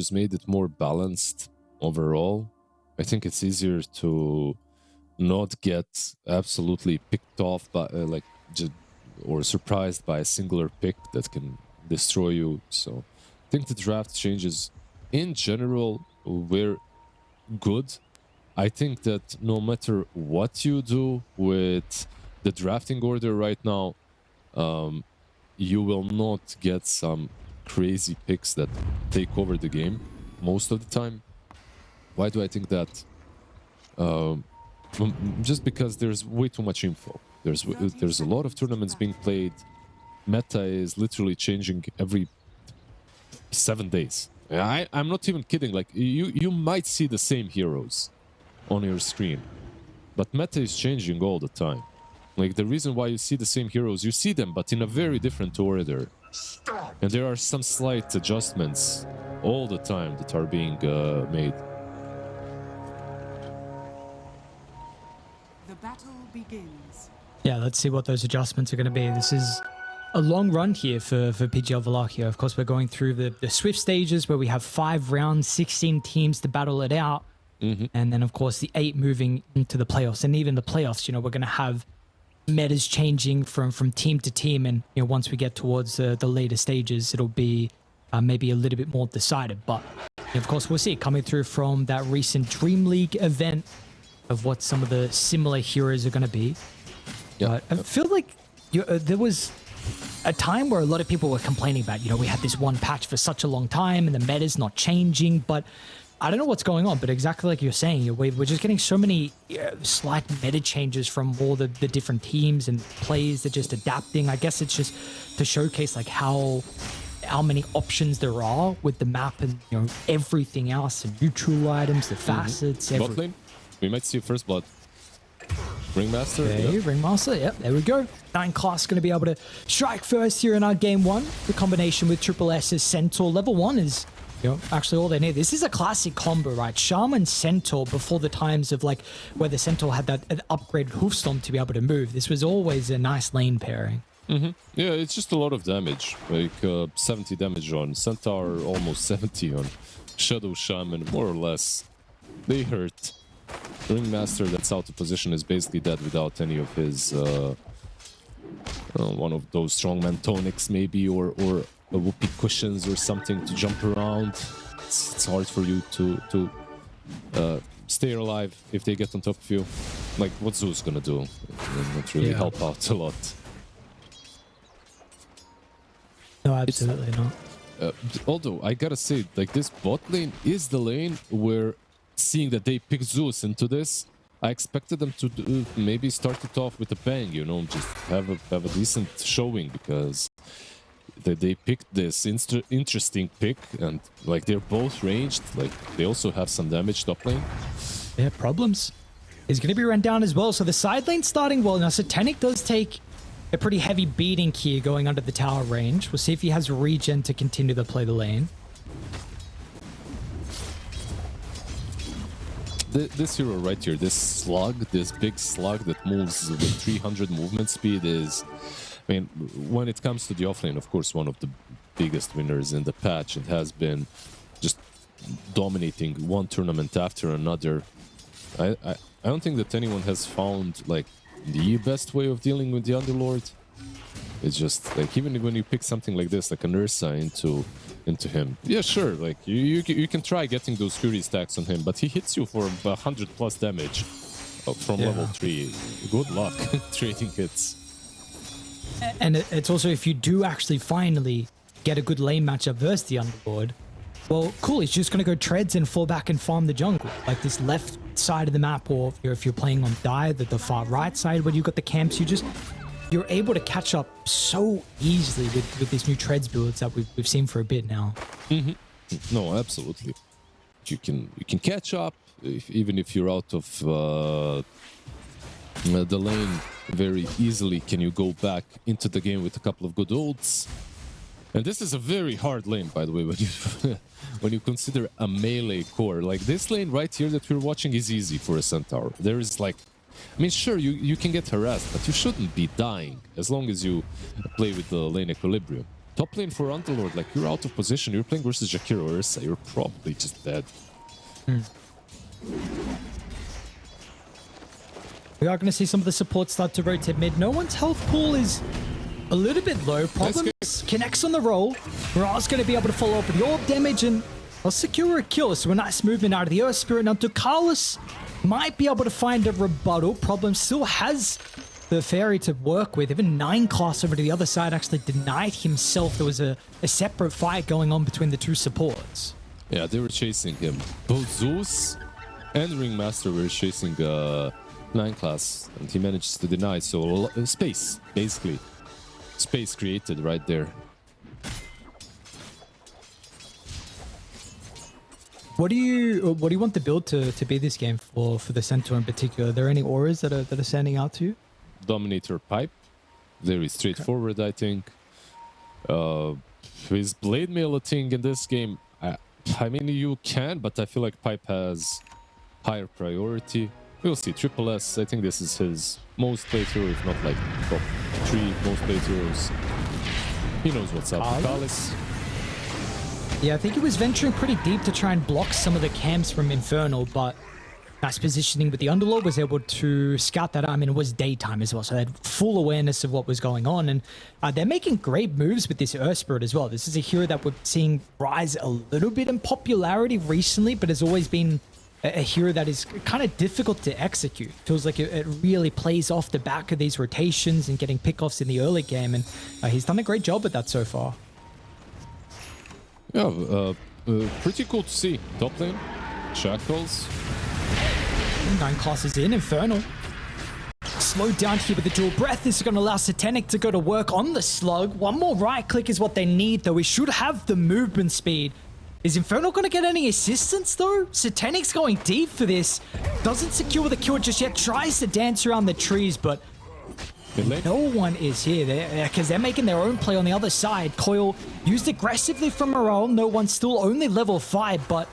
changes made it more balanced overall. I think it's easier to not get absolutely picked off by or surprised by a singular pick that can destroy you. So I think the draft changes in general were good. I think that no matter what you do with the drafting order right now, you will not get some crazy picks that take over the game most of the time. Why do I think that? Just because there's way too much info. There's a lot of tournaments being played. Meta is literally changing every 7 days. I'm not even kidding. Like you might see the same heroes on your screen, but meta is changing all the time. Like the reason why you see the same heroes, you see them, but in a very different order. And there are some slight adjustments all the time that are being made. The battle begins. Yeah, let's see what those adjustments are going to be. This is a long run here for PGL Wallachia. Of course, we're going through the Swift stages where we have 5 rounds, 16 teams to battle it out. And then, of course, the 8 moving into the playoffs. And even the playoffs, you know, we're going to have metas changing from team to team. And, you know, once we get towards the later stages, it'll be maybe a little bit more decided. But, of course, we'll see it coming through from that recent Dream League event of what some of the similar heroes are going to be. Yeah. I feel like there was a time where a lot of people were complaining about, you know, we had this one patch for such a long time and the meta's not changing, but I don't know what's going on. But exactly like you're saying, we're just getting so many slight meta changes from all the different teams and players that just adapting. I guess it's just to showcase like how many options there are with the map and, you know, everything else, the neutral items, the facets, everything. Bot lane, we might see first blood. Ringmaster. Okay, yep. Ringmaster, yep, there we go. 9 class going to be able to strike first here in our game 1. The combination with Triple S's Centaur. Level 1 is, you know, actually all they need. This is a classic combo, right? Shaman Centaur before the times of like where the Centaur had that upgraded Hoofstorm to be able to move. This was always a nice lane pairing. Yeah, it's just a lot of damage. Like 70 damage on Centaur, almost 70 on Shadow Shaman, more or less. They hurt. Ringmaster that's out of position is basically dead without any of his one of those strongman tonics maybe, or a whoopee cushions or something to jump around. It's hard for you to stay alive if they get on top of you. Like what Zeus gonna do? It will not really help out a lot. No, absolutely not. Although I gotta say, like this bot lane is the lane where, seeing that they picked Zeus into this, I expected them to maybe start it off with a bang, you know, just have a decent showing, because they picked this interesting pick, and like they're both ranged, like they also have some damage top lane. Yeah, problems. He's going to be run down as well, so the side lane starting well. Now, Satanic does take a pretty heavy beating here going under the tower range. We'll see if he has regen to continue to play the lane. This hero right here, this slug, this big slug that moves with 300 movement speed is, I mean, when it comes to the offlane, of course, one of the biggest winners in the patch. It has been just dominating one tournament after another. I don't think that anyone has found like the best way of dealing with the Underlord. It's just like, even when you pick something like this, like an Ursa into him, yeah, sure, like you can try getting those Fury stacks on him, but he hits you for 100+ damage from level 3. Good luck trading hits. And it's also, if you do actually finally get a good lane matchup versus the Underlord, well, cool, he's just going to go treads and fall back and farm the jungle. Like this left side of the map, or if you're playing on Dire, the far right side where you've got the camps, you're able to catch up so easily with these new treads builds that we've seen for a bit now. No, absolutely. You can catch up even if you're out of the lane very easily. Can you go back into the game with a couple of good ults? And this is a very hard lane, by the way, when you when you consider a melee core. Like this lane right here that we're watching is easy for a Centaur. There is like, I mean, sure, you can get harassed, but you shouldn't be dying as long as you play with the lane equilibrium. top lane for Underlord, like you're out of position, you're playing versus Jakiro or Ursa, you're probably just dead. We are going to see some of the support start to rotate mid. No one's health pool is a little bit low. Problems connects on the roll. Morale's going to be able to follow up with the orb damage and will secure a kill. So a nice movement out of the Earth Spirit. Now Ducalis might be able to find a rebuttal. Problem still has the Fairy to work with. Even 9 class over to the other side actually denied himself. There was a separate fight going on between the two supports. Yeah, they were chasing him. Both Zeus and Ringmaster were chasing 9 class, and he managed to deny. So space, basically. Space created right there. What do you want the build to be this game for the Centaur in particular? Are there any auras that are standing out to you? Dominator pipe, very straightforward, I think. His blade mail thing in this game, I mean you can, but I feel like pipe has higher priority. We'll see. Triple S, I think this is his most playthrough, if not like top 3 most playthroughs. He knows what's up. Kalis. Yeah, I think he was venturing pretty deep to try and block some of the camps from Infernal, but nice positioning with the Underlord, was able to scout that out. I mean, it was daytime as well, so they had full awareness of what was going on, and they're making great moves with this Earth Spirit as well. This is a hero that we're seeing rise a little bit in popularity recently, but has always been a hero that is kind of difficult to execute. Feels like it really plays off the back of these rotations and getting pickoffs in the early game, and he's done a great job at that so far. Yeah, pretty cool to see. Top lane, Shackles. 9 classes in, Infernal. Slowed down here with the dual breath. This is going to allow Satanic to go to work on the slug. One more right click is what they need, though. We should have the movement speed. Is Infernal going to get any assistance, though? Satanic's going deep for this. Doesn't secure the kill just yet. Tries to dance around the trees, but no one is here because they're making their own play on the other side. Coil used aggressively from Morale. No one's still only level 5, but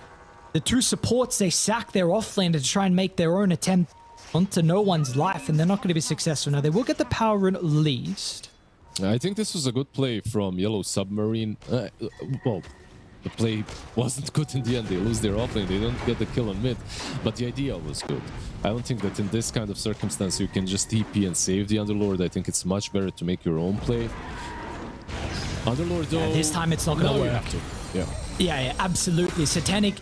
the two supports, they sack their offlaner to try and make their own attempt onto no one's life, and they're not going to be successful. Now, they will get the power rune at least. I think this was a good play from Yellow Submarine. Well, the play wasn't good in the end. They lose their offlane. They don't get the kill on mid, but the idea was good. I don't think that in this kind of circumstance you can just TP and save the Underlord. I think it's much better to make your own play. Underlord, though... Yeah, this time it's not going to work. Yeah, absolutely. Satanic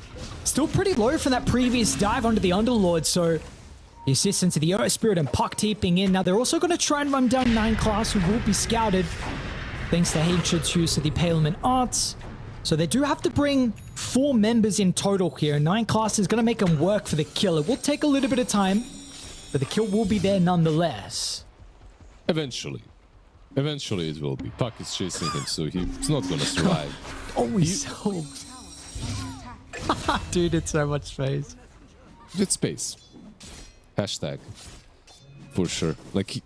still pretty low from that previous dive onto the Underlord, so the assistance of the Earth Spirit and Puck teeping in. Now, they're also going to try and run down 9 class, who will be scouted thanks to Hatred's use of the Palement Arts. So they do have to bring 4 members in total here. 9 class is going to make them work for the kill. It will take a little bit of time, but the kill will be there nonetheless. Eventually it will be. Puck is chasing him, so he's not going to survive. Always so... Dude, it's so much space. It's space. Hashtag. For sure. Like,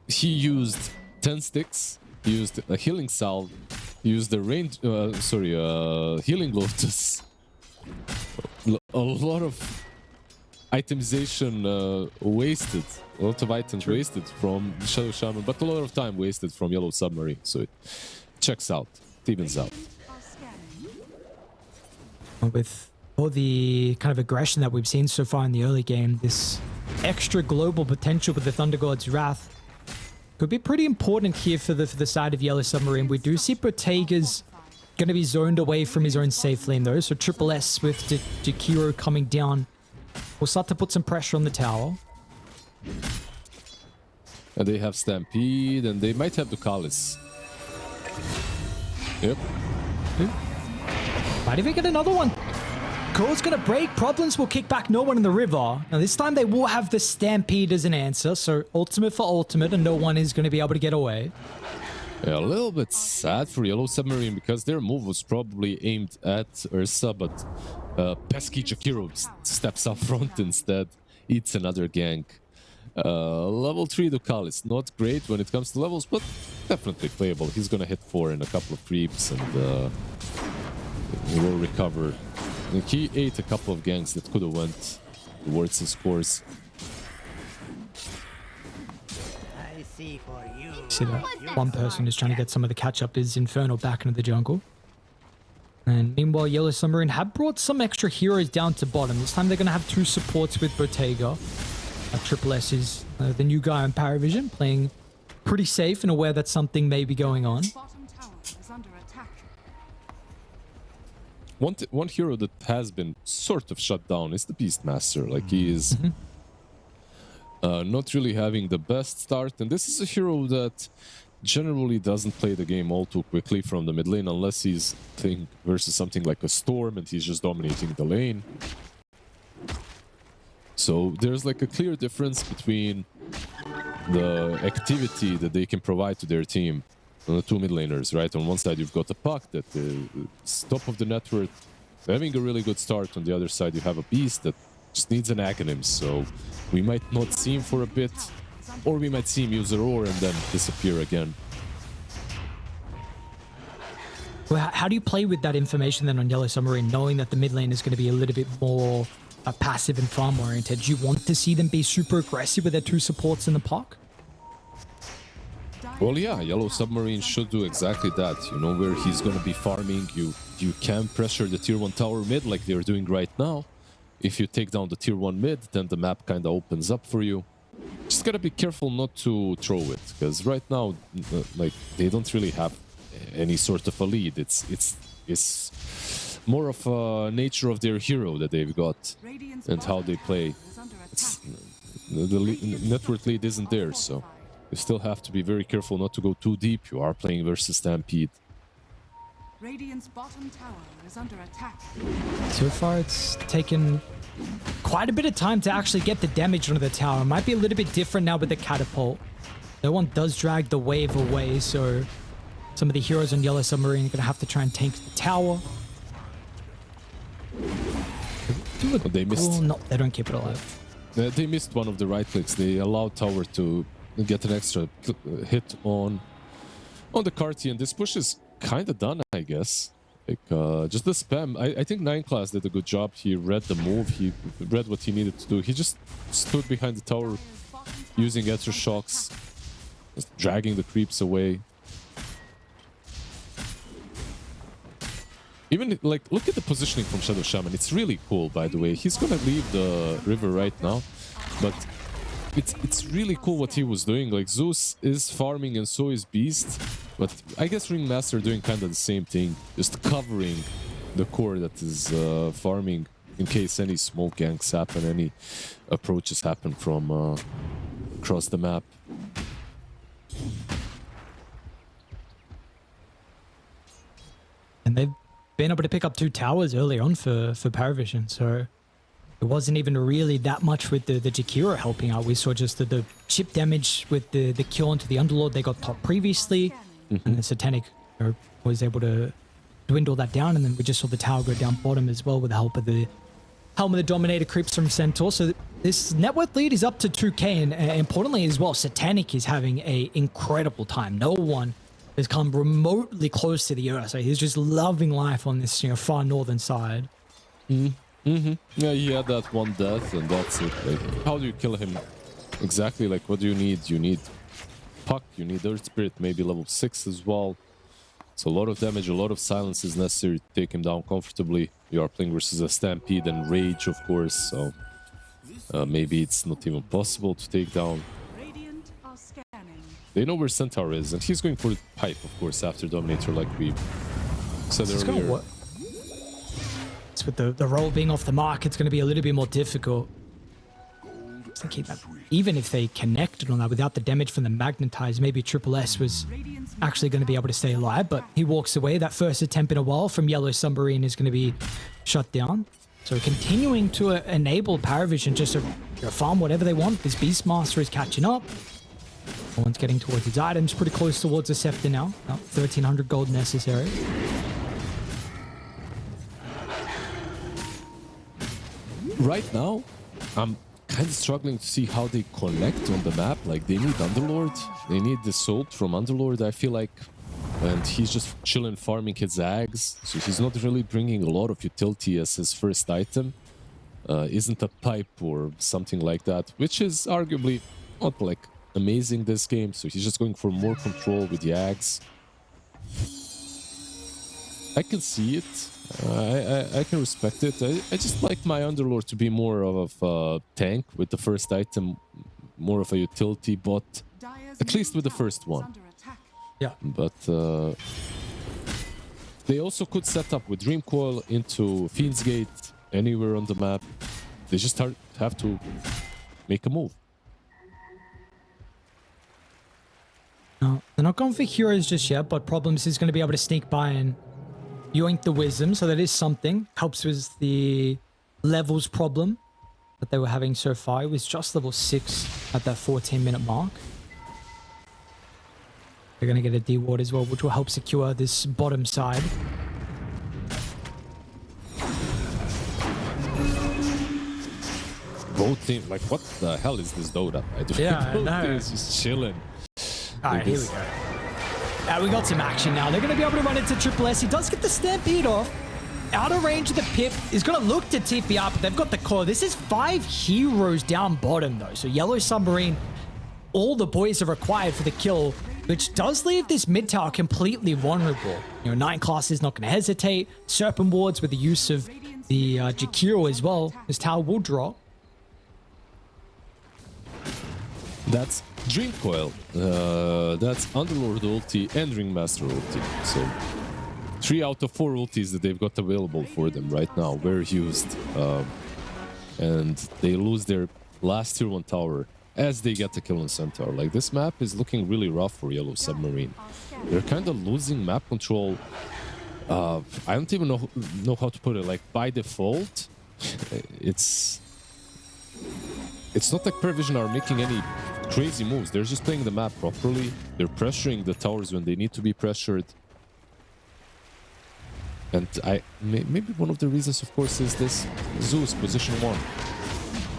he used 10 sticks, he used a healing salve, used the range... healing lotus. A lot of itemization wasted. A lot of items wasted from Shadow Shaman, but a lot of time wasted from Yellow Submarine. So it checks out. It evens out. With all the kind of aggression that we've seen so far in the early game, this extra global potential with the Thunder God's Wrath could be pretty important here for the side of Yellow Submarine. We do see Bottega's going to be zoned away from his own safe lane, though, so Triple S with Jakiro coming down will start to put some pressure on the tower. And they have Stampede, and they might have Ducalis. Yep. Might even get another one. Coil's gonna break. Problems will kick back no one in the river. Now this time they will have the Stampede as an answer, so ultimate for ultimate, and no one is gonna be able to get away. Yeah, a little bit sad for Yellow Submarine because their move was probably aimed at Ursa, but pesky Jakiro steps up front instead, eats another gank. Level 3 Ducalis, not great when it comes to levels, but definitely playable. He's gonna hit 4 in a couple of creeps, and he will recover. And he ate a couple of ganks that could have went towards his scores. See that one person who's trying to get some of the catch-up is Inferno back into the jungle. And meanwhile, Yellow Submarine have brought some extra heroes down to bottom. This time they're going to have 2 supports with Bottega. Triple S is the new guy on ParaVision, playing pretty safe and aware that something may be going on. Bottom tower is under attack. One hero that has been sort of shut down is the Beastmaster. Like, he is not really having the best start, and this is a hero that generally doesn't play the game all too quickly from the mid lane unless he's playing versus something like a Storm and he's just dominating the lane. So there's like a clear difference between the activity that they can provide to their team on the 2 mid laners, right? On one side you've got a Puck that is top of the network, having a really good start. On the other side you have a Beast that just needs an Aghanim, so we might not see him for a bit, or we might see him use a roar and then disappear again. Well, how do you play with that information then on Yellow Submarine, knowing that the mid lane is going to be a little bit more passive and farm oriented? Do you want to see them be super aggressive with their 2 supports in the park? Well, yeah, Yellow Submarine should do exactly that. You know, where he's going to be farming, you can pressure the tier 1 tower mid like they're doing right now. If you take down the tier 1 mid, then the map kind of opens up for you. Just gotta be careful not to throw it, because right now, like, they don't really have any sort of a lead. It's more of a nature of their hero that they've got and how they play. The network lead isn't there, so you still have to be very careful not to go too deep. You are playing versus Stampede. Radiant's bottom tower is under attack. So far, it's taken quite a bit of time to actually get the damage onto the tower. It might be a little bit different now with the catapult. No one does drag the wave away, so some of the heroes on Yellow Submarine are going to have to try and tank the tower. They missed. No, they don't keep it alive. They missed one of the right clicks. They allowed tower to get an extra hit on the Carty, and this push is kind of done, I guess. Like, just the spam. I think 9 class did a good job. He read the move. He read what he needed to do. He just stood behind the tower using extra shocks, just dragging the creeps away. Even, like, look at the positioning from Shadow Shaman. It's really cool, by the way. He's gonna leave the river right now, but it's really cool what he was doing. Like, Zeus is farming and so is Beast, but I guess Ringmaster doing kind of the same thing, just covering the core that is farming in case any smoke ganks happen, any approaches happen from across the map. And they've been able to pick up 2 towers early on for ParaVision, so it wasn't even really that much with the Jakiro helping out. We saw just the chip damage with the kill onto the Underlord. They got top previously, and the Satanic was able to dwindle that down, and then we just saw the tower go down bottom as well with the help of the Helm of the Dominator creeps from Centaur. So this network lead is up to 2k, and importantly as well, Satanic is having an incredible time. No one has come remotely close to the Earth, so he's just loving life on this, far northern side. Yeah, he had that one death, and that's it. Like, how do you kill him exactly? Like, what do you need? You need Puck, you need Earth Spirit, maybe level 6 as well. So a lot of damage, a lot of silence is necessary to take him down comfortably. You are playing versus a Stampede and Rage, of course, so maybe it's not even possible to take down. Radiant are scanning. They know where Centaur is, and he's going for the pipe, of course, after Dominator, like we said earlier. It's with the roll being off the mark, it's going to be a little bit more difficult. Thinking that even if they connected on that without the damage from the Magnetize, maybe Triple S was actually going to be able to stay alive, but he walks away. That first attempt in a while from Yellow Submarine is going to be shut down. So continuing to enable ParaVision just to farm whatever they want. This Beastmaster is catching up. One's getting towards his items, pretty close towards the Scepter now. 1300 gold necessary. Right now, I'm kind of struggling to see how they connect on the map. Like, they need Underlord, they need the Salt from Underlord, I feel like. And he's just chilling farming his Ags, so he's not really bringing a lot of utility as his first item. Isn't a pipe or something like that, which is arguably not like amazing this game, so he's just going for more control with the Ags. I can see it. I can respect it. I just like my Underlord to be more of a tank with the first item, more of a utility bot, at least with the first one. Yeah. But they also could set up with Dream Coil into Fiend's Gate anywhere on the map. They just have to make a move. No, they're not going for heroes just yet, but Problems is going to be able to sneak by and yoink the Wisdom, so that is something. Helps with the levels problem that they were having so far. It was just level 6 at that 14-minute mark. They're going to get a D-Ward as well, which will help secure this bottom side. Both teams, like, what the hell is this DOTA? I don't know. It's just chilling. Alright, here we go. We got some action now. They're going to be able to run into Triple S. He does get the Stampede off. Out of range of the Pip. He's going to look to TP up. They've got the core. This is 5 heroes down bottom, though. So Yellow Submarine, all the boys are required for the kill, which does leave this mid tower completely vulnerable. You know, Night Class is not going to hesitate. Serpent Wards with the use of the Jakiro as well. This tower will drop. That's Dream Coil, that's Underlord ulti and Ringmaster ulti. So 3 out of 4 ultis that they've got available for them right now were used. And they lose their last tier 1 tower as they get the kill on Centaur. Like, this map is looking really rough for Yellow Submarine. They're kind of losing map control. I don't even know how to put it. Like, by default, it's not like PVISION are making any crazy moves. They're just playing the map properly. They're pressuring the towers when they need to be pressured. And maybe one of the reasons, of course, is this Zeus position 1.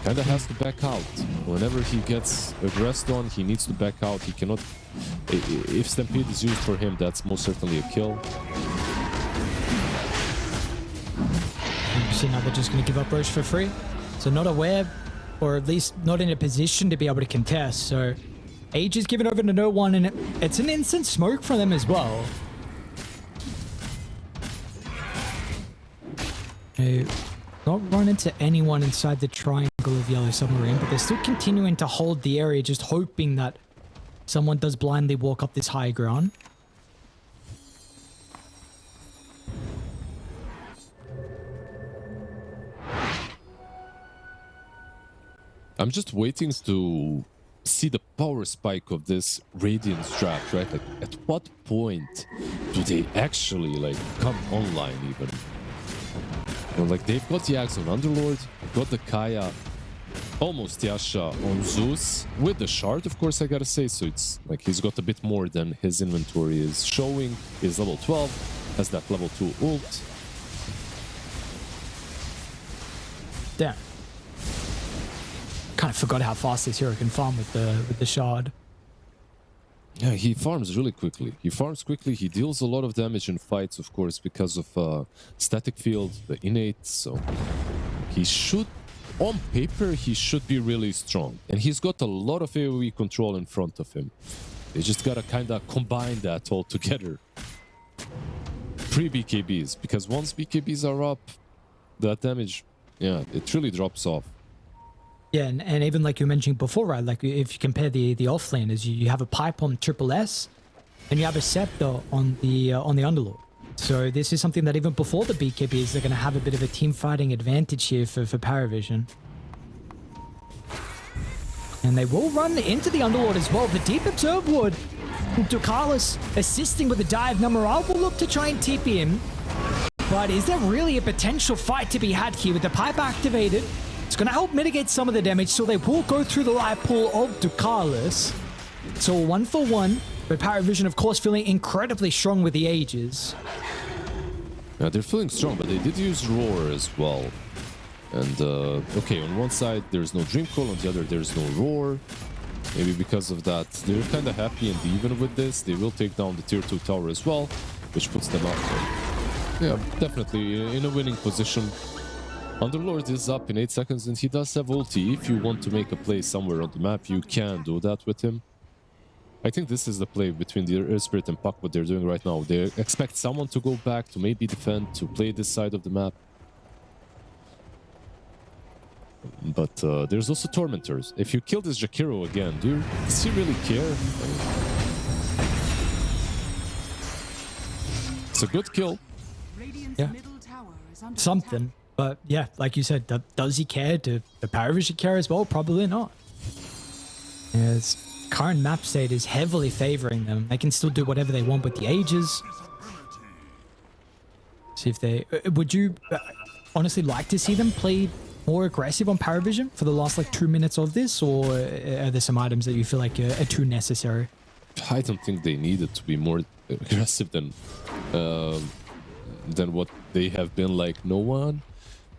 Kind of has to back out. Whenever he gets aggressed on, he needs to back out. He cannot... If Stampede is used for him, that's most certainly a kill. You see now they're just going to give up Roche for free. So not aware, or at least not in a position to be able to contest. So Age is given over to no one, and it's an instant smoke from them as well. They not run into anyone inside the triangle of Yellow Submarine, but they're still continuing to hold the area, just hoping that someone does blindly walk up this high ground. I'm just waiting to see the power spike of this Radiance draft, right? Like, at what point do they actually, like, come online even? You know, like, they've got the Axe on Underlord, got the Kaya, almost Yasha on Zeus, with the Shard, of course, I gotta say. So it's like he's got a bit more than his inventory is showing. He's level 12, has that level 2 ult. Damn. Kind of forgot how fast this hero can farm with the Shard. Yeah, he farms really quickly. He farms quickly. He deals a lot of damage in fights, of course, because of static field, the innate. So he should, on paper, he should be really strong. And he's got a lot of AoE control in front of him. They just gotta kind of combine that all together. Pre-BKBs, because once BKBs are up, that damage, yeah, it really drops off. Yeah, and even like you mentioned before, right? Like if you compare the offlaners, you have a pipe on Triple S, and you have a Scepter on the Underlord. So this is something that even before the BKBs, they're going to have a bit of a team fighting advantage here for ParaVision. And they will run into the Underlord as well. The Deep Observe Ward, Ducalis assisting with the dive. Namoral will look to try and TP him. But is there really a potential fight to be had here with the pipe activated? It's going to help mitigate some of the damage, so they will go through the light pool of Ducalis. So 1-for-1, but ParaVision, of course, feeling incredibly strong with the Ages. Yeah, they're feeling strong, but they did use Roar as well. And, okay, on one side, there's no Dream Coil, on the other, there's no Roar. Maybe because of that, they're kind of happy and even with this. They will take down the tier 2 tower as well, which puts them up there. Yeah, definitely in a winning position. Underlord is up in 8 seconds and he does have ulti. If you want to make a play somewhere on the map, you can do that with him. I think this is the play between the Earth Spirit and Puck, what they're doing right now. They expect someone to go back, to maybe defend, to play this side of the map. But there's also Tormentors. If you kill this Jakiro again, does he really care? It's a good kill. Yeah. Something. But yeah, like you said, does he care? Do the ParaVision care as well? Probably not. His current map state is heavily favoring them. They can still do whatever they want with the Aegis. See if they... Would you honestly like to see them play more aggressive on ParaVision for the last like 2 minutes of this? Or are there some items that you feel like are too necessary? I don't think they needed to be more aggressive than what they have been, like no one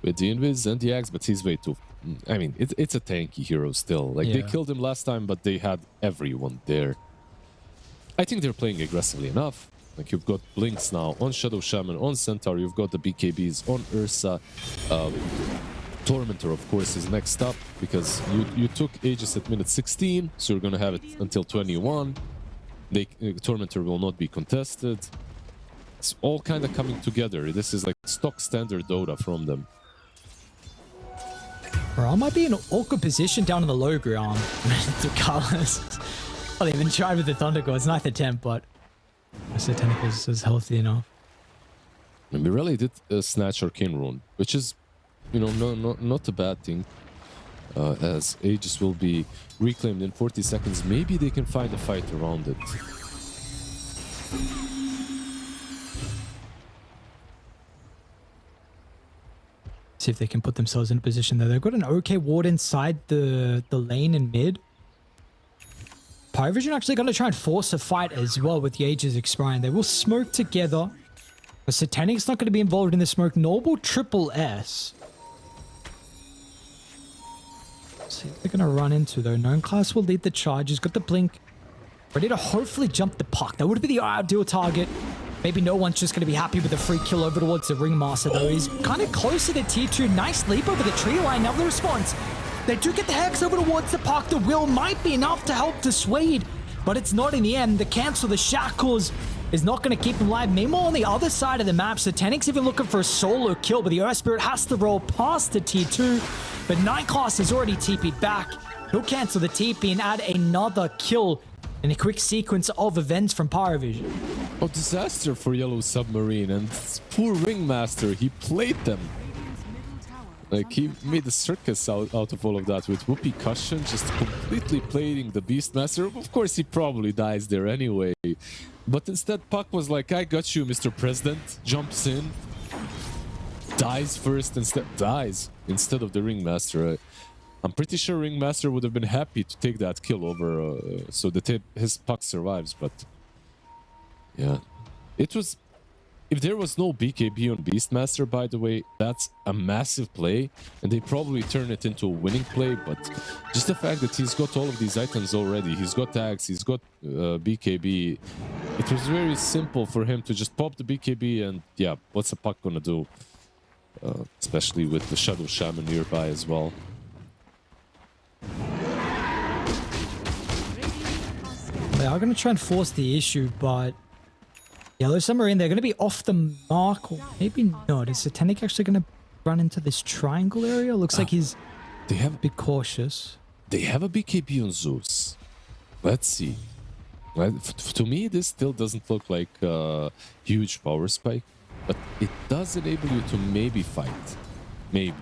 with the Invis and the Axe, but he's way too... I mean, it's a tanky hero still. Like, they killed him last time, but they had everyone there. I think they're playing aggressively enough. Like, you've got Blinks now on Shadow Shaman, on Centaur, you've got the BKBs on Ursa. Tormentor, of course, is next up, because you took Aegis at minute 16, so you're going to have it until 21. Tormentor will not be contested. It's all kind of coming together. This is like stock standard Dota from them. Bro, I might be in an awkward position down in the low ground to Carlos. Well, they even tried with the Thunder God. It's 9th attempt, but the Tentacles is healthy enough. And Mirelli did snatch Arcane Rune, which is, you know, not a bad thing. As Aegis will be reclaimed in 40 seconds, maybe they can find a fight around it. See if they can put themselves in a position there. They've got an okay ward inside the lane in mid. ParaVision actually going to try and force a fight as well with the Aegis expiring. They will smoke together. But Satanic's not going to be involved in the smoke, nor will Triple S. See what they're going to run into though. Known Class will lead the charge. He's got the blink. Ready to hopefully jump the puck. That would be the ideal target. Maybe no one's just going to be happy with a free kill over towards the Ringmaster though. He's kind of closer to tier 2. Nice leap over the tree line. Now the response. They do get the Hex over towards the puck. The will might be enough to help dissuade, but it's not in the end. The cancel, the shackles is not going to keep him alive. Meanwhile, on the other side of the map, Satanic's even looking for a solo kill, but the Earth Spirit has to roll past the tier 2. But Night Class is already TP'd back. He'll cancel the TP and add another kill in a quick sequence of events from ParaVision. Oh, disaster for Yellow Submarine, and poor Ringmaster, he played them. Like, he made a circus out of all of that with Whoopee Cushion just completely playing the Beastmaster. Of course, he probably dies there anyway. But instead, Puck was like, I got you, Mr. President. Jumps in. Dies first instead of the Ringmaster. I'm pretty sure Ringmaster would have been happy to take that kill over so that his Puck survives, but yeah. It was... If there was no BKB on Beastmaster, by the way, that's a massive play, and they probably turn it into a winning play, but just the fact that he's got all of these items already, he's got tags, he's got BKB, it was very simple for him to just pop the BKB and, yeah, what's the Puck gonna do? Especially with the Shadow Shaman nearby as well. They are going to try and force the issue, but Yellow Submarine, they're going to be off the mark, or maybe not. Is Satanic actually going to run into this triangle area? Looks like he's a bit cautious. They have a BKB on Zeus. Let's see. Well, to me, this still doesn't look like a huge power spike, but it does enable you to maybe fight. Maybe.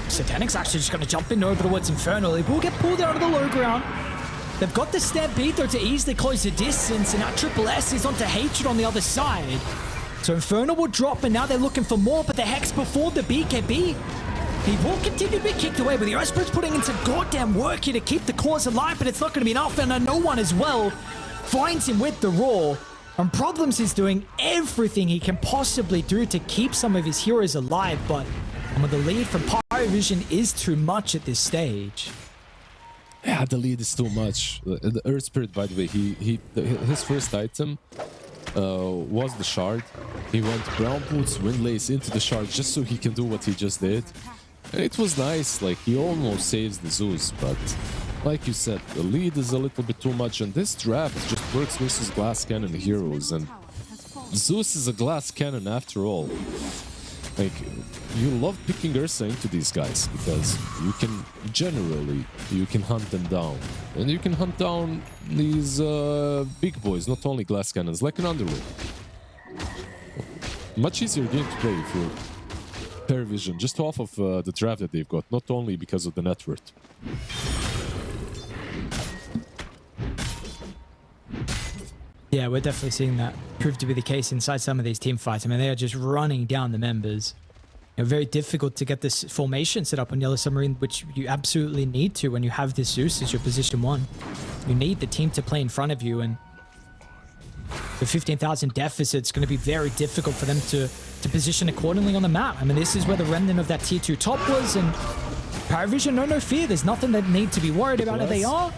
Satanic's actually just going to jump in over towards Inferno. They will get pulled out of the low ground. They've got the Stampede though to easily close the distance, and now Triple S is onto Hatred on the other side. So Inferno will drop, and now they're looking for more, but the Hex before the BKB. He will continue to be kicked away, but the Earth Spirit's putting in some goddamn work here to keep the cause alive, but it's not going to be enough, and no one as well finds him with the Roar. And Problems is doing everything he can possibly do to keep some of his heroes alive, but the lead from ParaVision is too much at this stage. Yeah, the lead is too much. The Earth Spirit, by the way, his first item was the shard. He went brown boots, windlace into the shard just so he can do what he just did. And it was nice, like he almost saves the Zeus, but like you said, the lead is a little bit too much, and this draft just works versus glass cannon heroes, and Zeus is a glass cannon after all. Like, you love picking Ursa into these guys because you can generally hunt them down, and you can hunt down these big boys, not only glass cannons, like an Underlord. Much easier game to play if you're PVISION, just off of the draft that they've got, not only because of the net worth. Yeah, we're definitely seeing that prove to be the case inside some of these team fights. I mean, they are just running down the members. You know, very difficult to get this formation set up on Yellow Submarine, which you absolutely need to when you have this Zeus as your position 1. You need the team to play in front of you, and the 15,000 deficit, it's going to be very difficult for them to position accordingly on the map. I mean, this is where the remnant of that tier 2 top was, and PVISION, no fear. There's nothing that need to be worried about. If they are.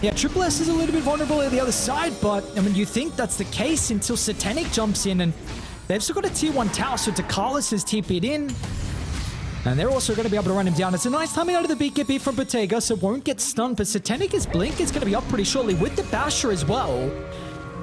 Yeah, Triple S is a little bit vulnerable at the other side, but I mean, you think that's the case until Satanic jumps in, and they've still got a tier 1 tower, so Takalis has TP'd in. And they're also going to be able to run him down. It's a nice timing out of the BKB from Bottega, so won't get stunned, but Satanic's Blink is going to be up pretty shortly with the Basher as well.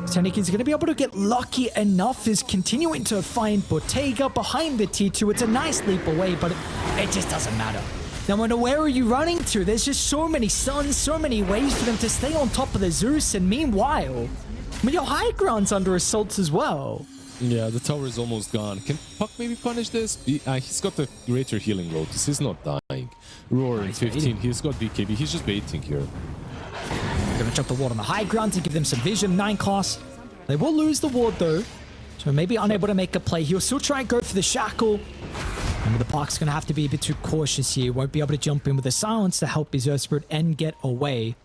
Satanic is going to be able to get lucky enough, is continuing to find Bottega behind the T2. It's a nice leap away, but it just doesn't matter. No matter where are you running to, there's just so many stuns, so many ways for them to stay on top of the Zeus, and meanwhile, I mean, your high ground's under assault as well. Yeah, the tower is almost gone. Can Puck maybe punish this? He's got the greater healing lotus. He's not dying. Roar in 15. Baiting. He's got BKB. He's just baiting here. Gonna jump the ward on the high ground to give them some vision. 9 class. They will lose the ward though, so maybe unable to make a play. He'll still try and go for the shackle. And the Park's going to have to be a bit too cautious here. Won't be able to jump in with a silence to help his Earth Spirit and get away.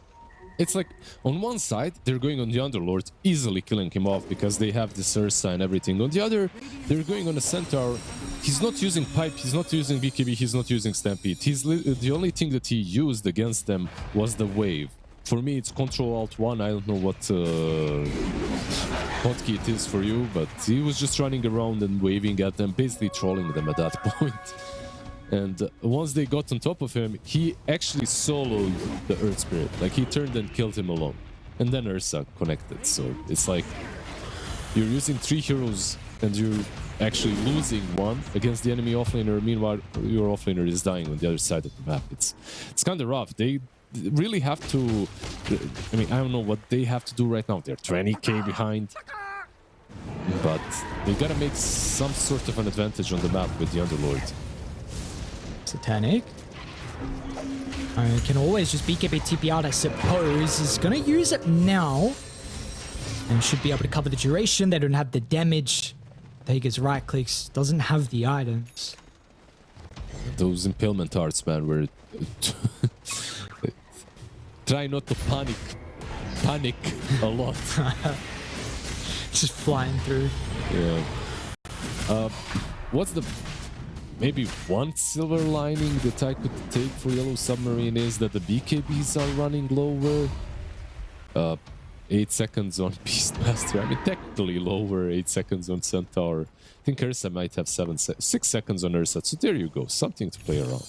It's like, on one side, they're going on the Underlord, easily killing him off because they have this Ursa and everything. On the other, they're going on a Centaur. He's not using Pipe, he's not using BKB, he's not using Stampede. The only thing that he used against them was the wave. For me, it's Ctrl-Alt-1. I don't know what hotkey it is for you, but he was just running around and waving at them, basically trolling them at that point. And once they got on top of him, he actually soloed the Earth Spirit. Like, he turned and killed him alone. And then Ursa connected. So it's like you're using 3 heroes and you're actually losing 1 against the enemy offlaner. Meanwhile, your offlaner is dying on the other side of the map. It's kind of rough. They really have to, I mean, I don't know what they have to do right now. They're 20k behind, but they gotta make some sort of an advantage on the map with the Underlord. Satanic. I can always just BKB TP out, I suppose. He's gonna use it now and should be able to cover the duration. They don't have the damage. Tega's right clicks, doesn't have the items. Those impalement arts, man, were try not to panic a lot. Just flying through. Yeah. What's the maybe one silver lining that I could take for Yellow Submarine is that the BKBs are running lower. 8 seconds on Beastmaster. I mean, technically lower. 8 seconds on Centaur. I think Ursa might have 6 seconds on Ursa. So there you go. Something to play around.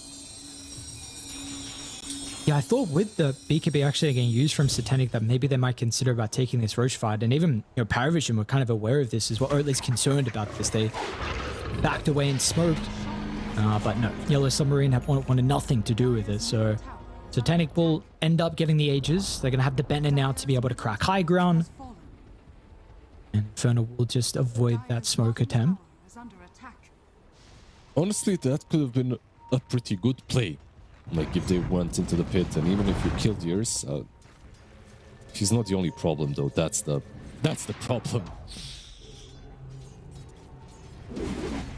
Yeah, I thought with the BKB actually getting used from Satanic that maybe they might consider about taking this Roche fight, and even PVISION were kind of aware of this as well, or at least concerned about this. They backed away and smoked, but no, Yellow Submarine wanted nothing to do with it. So Satanic will end up getting the Aegis. They're gonna have the Bennett now to be able to crack high ground, and Inferno will just avoid that smoke attempt. Honestly, that could have been a pretty good play. Like, if they went into the pit, and even if you killed yours, he's not the only problem, though. That's the problem.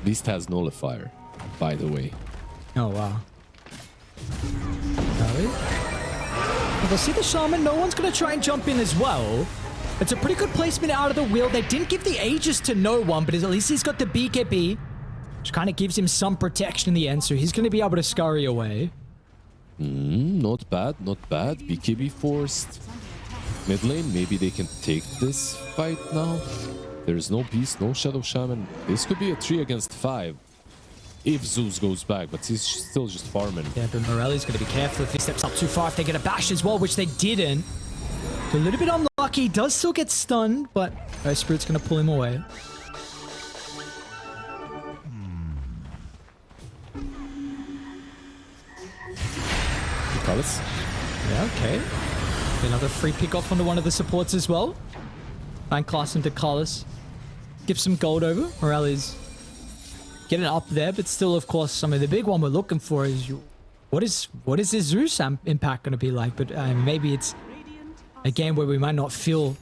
Beast has Nullifier, by the way. Oh, wow. Really? We'll see the Shaman. No one's going to try and jump in as well. It's a pretty good placement out of the wheel. They didn't give the Aegis to no one, but at least he's got the BKB, which kind of gives him some protection in the end, so he's going to be able to scurry away. Not bad, not bad. BKB forced. Mid lane, maybe they can take this fight now. There's no Beast, no Shadow Shaman. This could be a 3 against 5 if Zeus goes back, but he's still just farming. Yeah, but Morelli's going to be careful if he steps up too far. If they get a bash as well, which they didn't. A little bit unlucky. He does still get stunned, but Spirit's going to pull him away. Colors. Yeah, okay. Another free pick off onto one of the supports as well. Bank class into Carlos. Give some gold over. Morelli's getting up there, but still, of course, some of the big one we're looking for is what is this Zeus impact going to be like? But maybe it's a game where we might not feel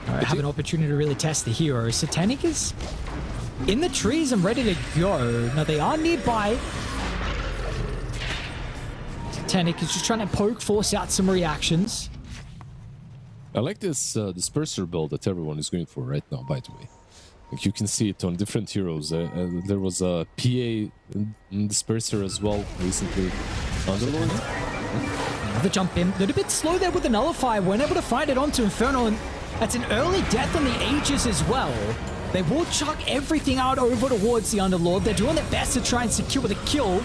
have an opportunity to really test the hero. Satanic is in the trees and ready to go. Now they are nearby. Satanic is just trying to poke, force out some reactions. I like this disperser build that everyone is going for right now, by the way. Like you can see it on different heroes. There was a PA disperser as well recently. Underlord. Another jump in. A little bit slow there with the Nullifier. Weren't able to find it onto Inferno, and that's an early death on the Aegis as well. They will chuck everything out over towards the Underlord. They're doing their best to try and secure the kill.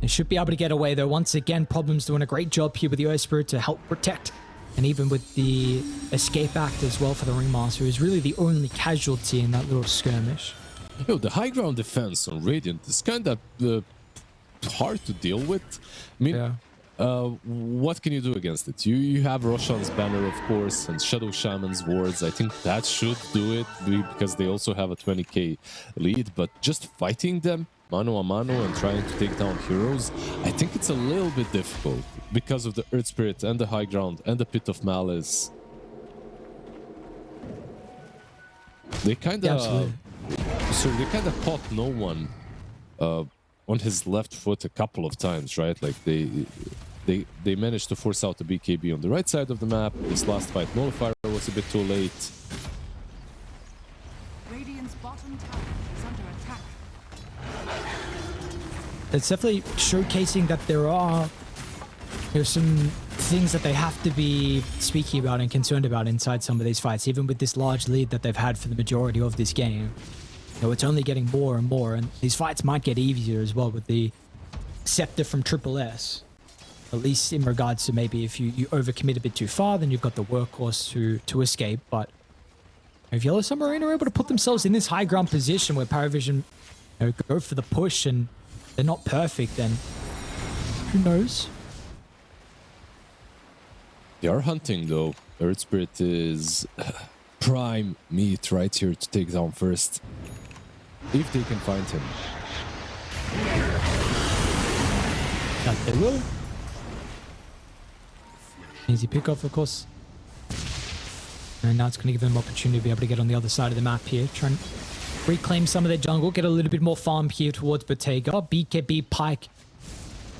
They should be able to get away, though. Once again, Problem's doing a great job here with the Earth Spirit to help protect. And even with the escape act as well for the Ringmaster, who's really the only casualty in that little skirmish. Yo, the high ground defense on Radiant is kind of hard to deal with. I mean, yeah. What can you do against it? You have Roshan's banner, of course, and Shadow Shaman's wards. I think that should do it because they also have a 20k lead. But just fighting them mano a mano and trying to take down heroes, I think it's a little bit difficult because of the Earth Spirit and the high ground and the Pit of Malice. They kind of they kind of caught no one on his left foot a couple of times, right? Like they managed to force out the BKB on the right side of the map. This last fight, Nullifier was a bit too late. Radiant's bottom tower is under attack. It's definitely showcasing that there's some things that they have to be speaking about and concerned about inside some of these fights, even with this large lead that they've had for the majority of this game. You know, it's only getting more and more, and these fights might get easier as well with the scepter from Triple S. At least in regards to maybe if you overcommit a bit too far, then you've got the workhorse to escape. But if Yellow Submarine are able to put themselves in this high ground position where ParaVision go for the push and they're not perfect, then who knows? They are hunting though. Earth Spirit is prime meat right here to take down first. If they can find him. That they will. Easy pickoff, of course. And now it's going to give them an opportunity to be able to get on the other side of the map here. Try and reclaim some of their jungle, get a little bit more farm here towards Bottega. BKB, Pike,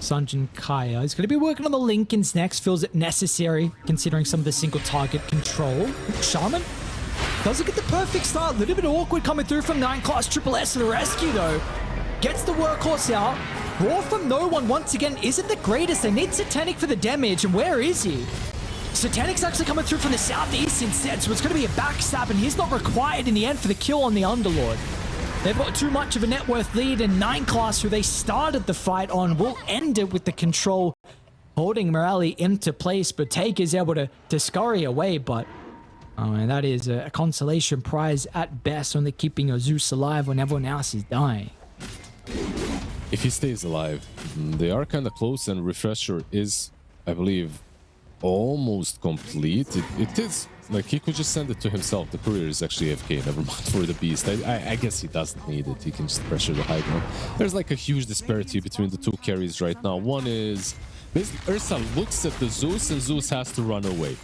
Sanjin, Kaya. He's going to be working on the Lincolns next. Feels it necessary, considering some of the single target control. Shaman doesn't get the perfect start. A little bit awkward coming through from 9 class Triple S to the rescue, though. Gets the workhorse out. Raw from no one once again isn't the greatest. They need Satanic for the damage, and where is he? Satanic's actually coming through from the southeast instead, so it's going to be a backstab, and he's not required in the end for the kill on the Underlord. They've got too much of a net worth lead, and 9 class, who they started the fight on, will end it with the control, holding Morelli into place. Bottega is able to scurry away, but and that is a consolation prize at best, only keeping a Zeus alive when everyone else is dying. If he stays alive, they are kind of close, and Refresher is, I believe, almost complete. It is like he could just send it to himself. The courier is actually AFK, never mind for the beast. I guess he doesn't need it. He can just pressure the high ground. There's like a huge disparity between the two carries right now. One is basically Ursa looks at the Zeus and Zeus has to run away.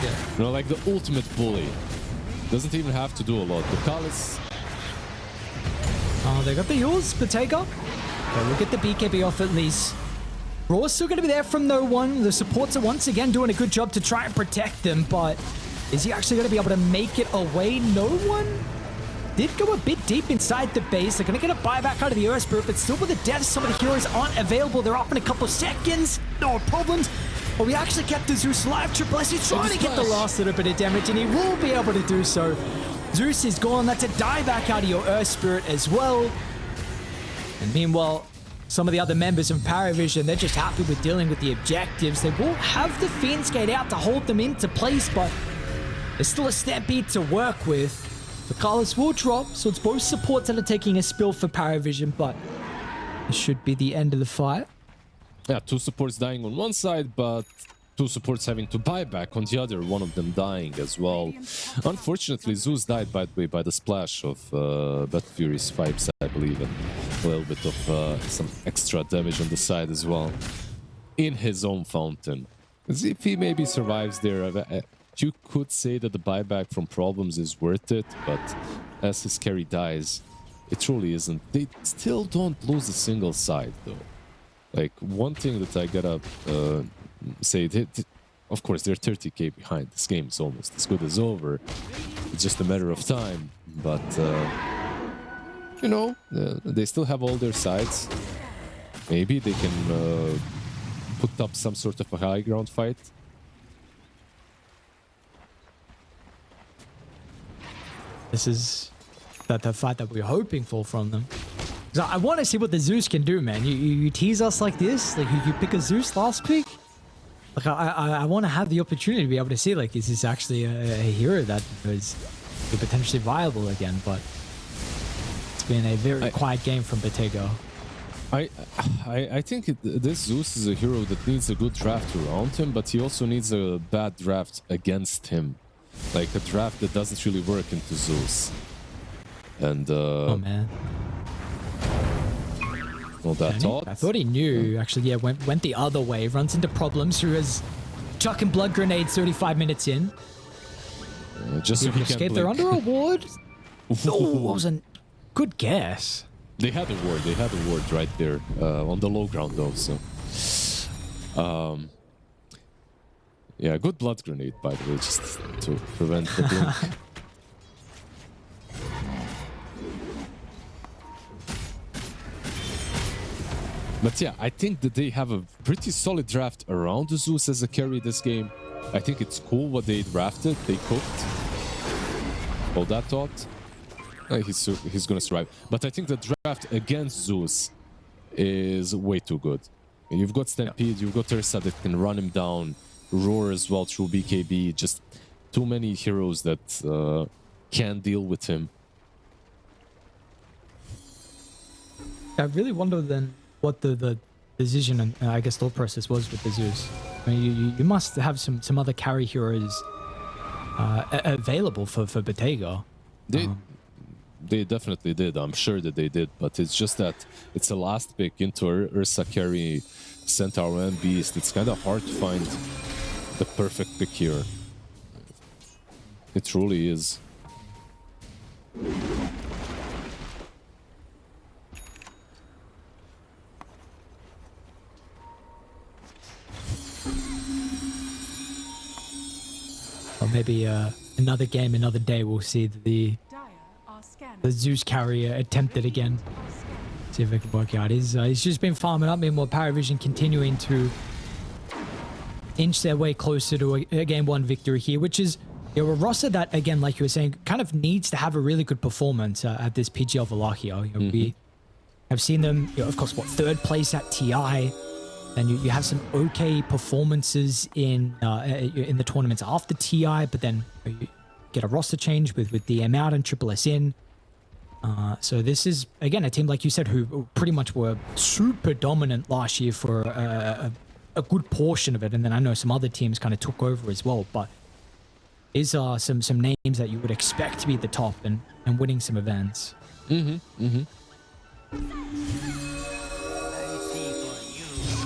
Yeah. You know, like the ultimate bully. Doesn't even have to do a lot. The Kalis. Oh, they got the heals, Bottega. Okay, we'll get the BKB off at least. Raw's still going to be there from no one. The supports are once again doing a good job to try and protect them, but is he actually going to be able to make it away? No one did go a bit deep inside the base. They're going to get a buyback out of the Earth Spirit, but still with the deaths, some of the heroes aren't available. They're up in a couple seconds. No problems. But we actually kept the Zeus alive. Triple S is trying to get the last little bit of damage, and he will be able to do so. Zeus is gone. That's a dieback out of your Earth Spirit as well. And meanwhile, some of the other members of ParaVision, they're just happy with dealing with the objectives. They will have the Fiend Skate out to hold them into place, but there's still a Stampede to work with. The colors will drop, so it's both supports that are taking a spill for ParaVision, but this should be the end of the fight. Yeah, 2 supports dying on one side, but 2 supports having to buy back on the other, one of them dying as well. Unfortunately, Zeus died, by the way, by the splash of Bat Fury's Vibes, I believe, and a little bit of some extra damage on the side as well. In his own fountain. As if he maybe survives there, you could say that the buyback from problems is worth it, but as his carry dies, it truly isn't. They still don't lose a single side, though. Like, one thing that I gotta say, of course, they're 30k behind. This game is almost as good as over. It's just a matter of time. But, you know, they still have all their sides. Maybe they can put up some sort of a high ground fight. This is the fight that we're hoping for from them. So I want to see what the Zeus can do, man. You tease us like this, like you pick a Zeus last pick. Like I want to have the opportunity to be able to see, like, is this actually a hero that is potentially viable again? But it's been a very quiet game from Bottego. I think this Zeus is a hero that needs a good draft around him, but he also needs a bad draft against him, like a draft that doesn't really work into Zeus. And oh man. Well, that thought. I thought he knew. Actually, yeah, went the other way. Runs into problems. Who has chucking blood grenades 35 minutes in. Just so he can escape. They're under a ward. Oh, wasn't good guess. They had a ward. They had a ward right there on the low ground, though. So, yeah, good blood grenade, by the way, just to prevent the blink. But yeah, I think that they have a pretty solid draft around the Zeus as a carry this game. I think it's cool what they drafted. They cooked. Hold that thought. He's gonna survive. But I think the draft against Zeus is way too good. You've got Stampede, you've got Ursa that can run him down, Roar as well through BKB. Just too many heroes that can deal with him. I really wonder then what the decision and I guess thought process was with the Zeus. I mean, you must have some other carry heroes available for Bottego. They definitely did. I'm sure that they did, but it's just that it's a last pick into Ursa carry, Centaur and Beast. It's kind of hard to find the perfect pick here. It truly is. Or maybe another game, another day, we'll see the Zeus carrier attempt it again. See if it can work out. He's just been farming up. Meanwhile, ParaVision continuing to inch their way closer to a game 1 victory here, which is, you know, a roster that, again, like you were saying, kind of needs to have a really good performance at this PGL Wallachia. You know, we have seen them, you know, of course, 3rd place at TI. And you have some okay performances in the tournaments after TI, but then you get a roster change with DM out and Triple S in. So this is, again, a team, like you said, who pretty much were super dominant last year for a good portion of it. And then I know some other teams kind of took over as well. But these are some names that you would expect to be at the top and winning some events.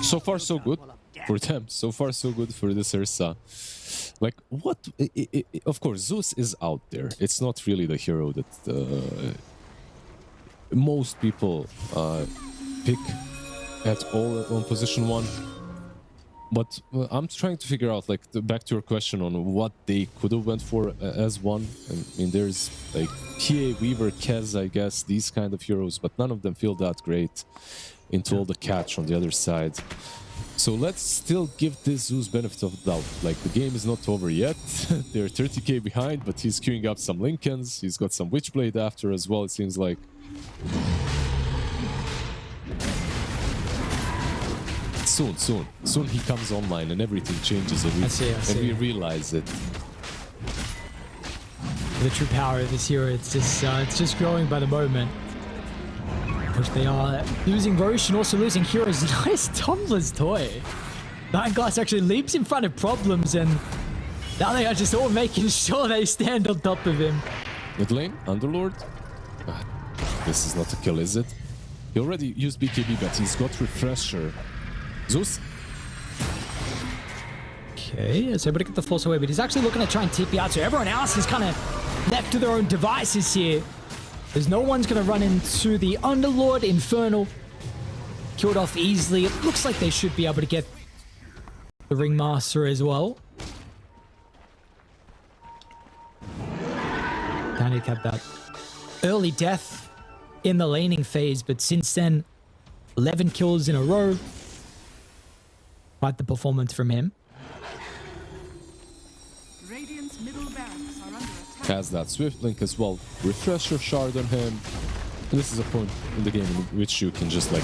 So far, so good for them. So far, so good for this Ursa. Like, what? Of course, Zeus is out there. It's not really the hero that most people pick at all on position 1. But I'm trying to figure out, like, back to your question on what they could have went for as 1. I mean, there's, like, PA, Weaver, Kez, I guess, these kind of heroes, but none of them feel that great into all the catch on the other side. So let's still give this Zeus benefit of the doubt. Like, the game is not over yet. They're 30k behind, but he's queuing up some Lincolns. He's got some Witchblade after as well, it seems like. Soon he comes online and everything changes and we realize it. The true power of this hero, it's just growing by the moment. Which they are losing Roche and also losing Heroes. Nice Tumblr's toy. Nine Glass actually leaps in front of problems, and now they are just all making sure they stand on top of him. Mid lane, Underlord. This is not a kill, is it? He already used BKB, but he's got Refresher. Zeus. Okay, is able to get the force away, but he's actually looking to try and TP out, so everyone else is kind of left to their own devices here. There's no one's going to run into the Underlord. Infernal killed off easily. It looks like they should be able to get the Ringmaster as well. Danik had that early death in the laning phase, but since then, 11 kills in a row. Quite the performance from him. Radiant's middle barracks are under attack. Has that Swift Link as well. Refresher shard on him. This is a point in the game in which you can just like